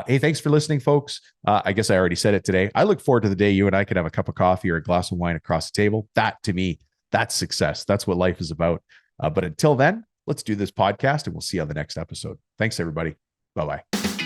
Hey, thanks for listening, folks. I guess I already said it today. I look forward to the day you and I could have a cup of coffee or a glass of wine across the table. That, to me, that's success. That's what life is about. But until then, let's do this podcast, and we'll see you on the next episode. Thanks, everybody. Bye-bye.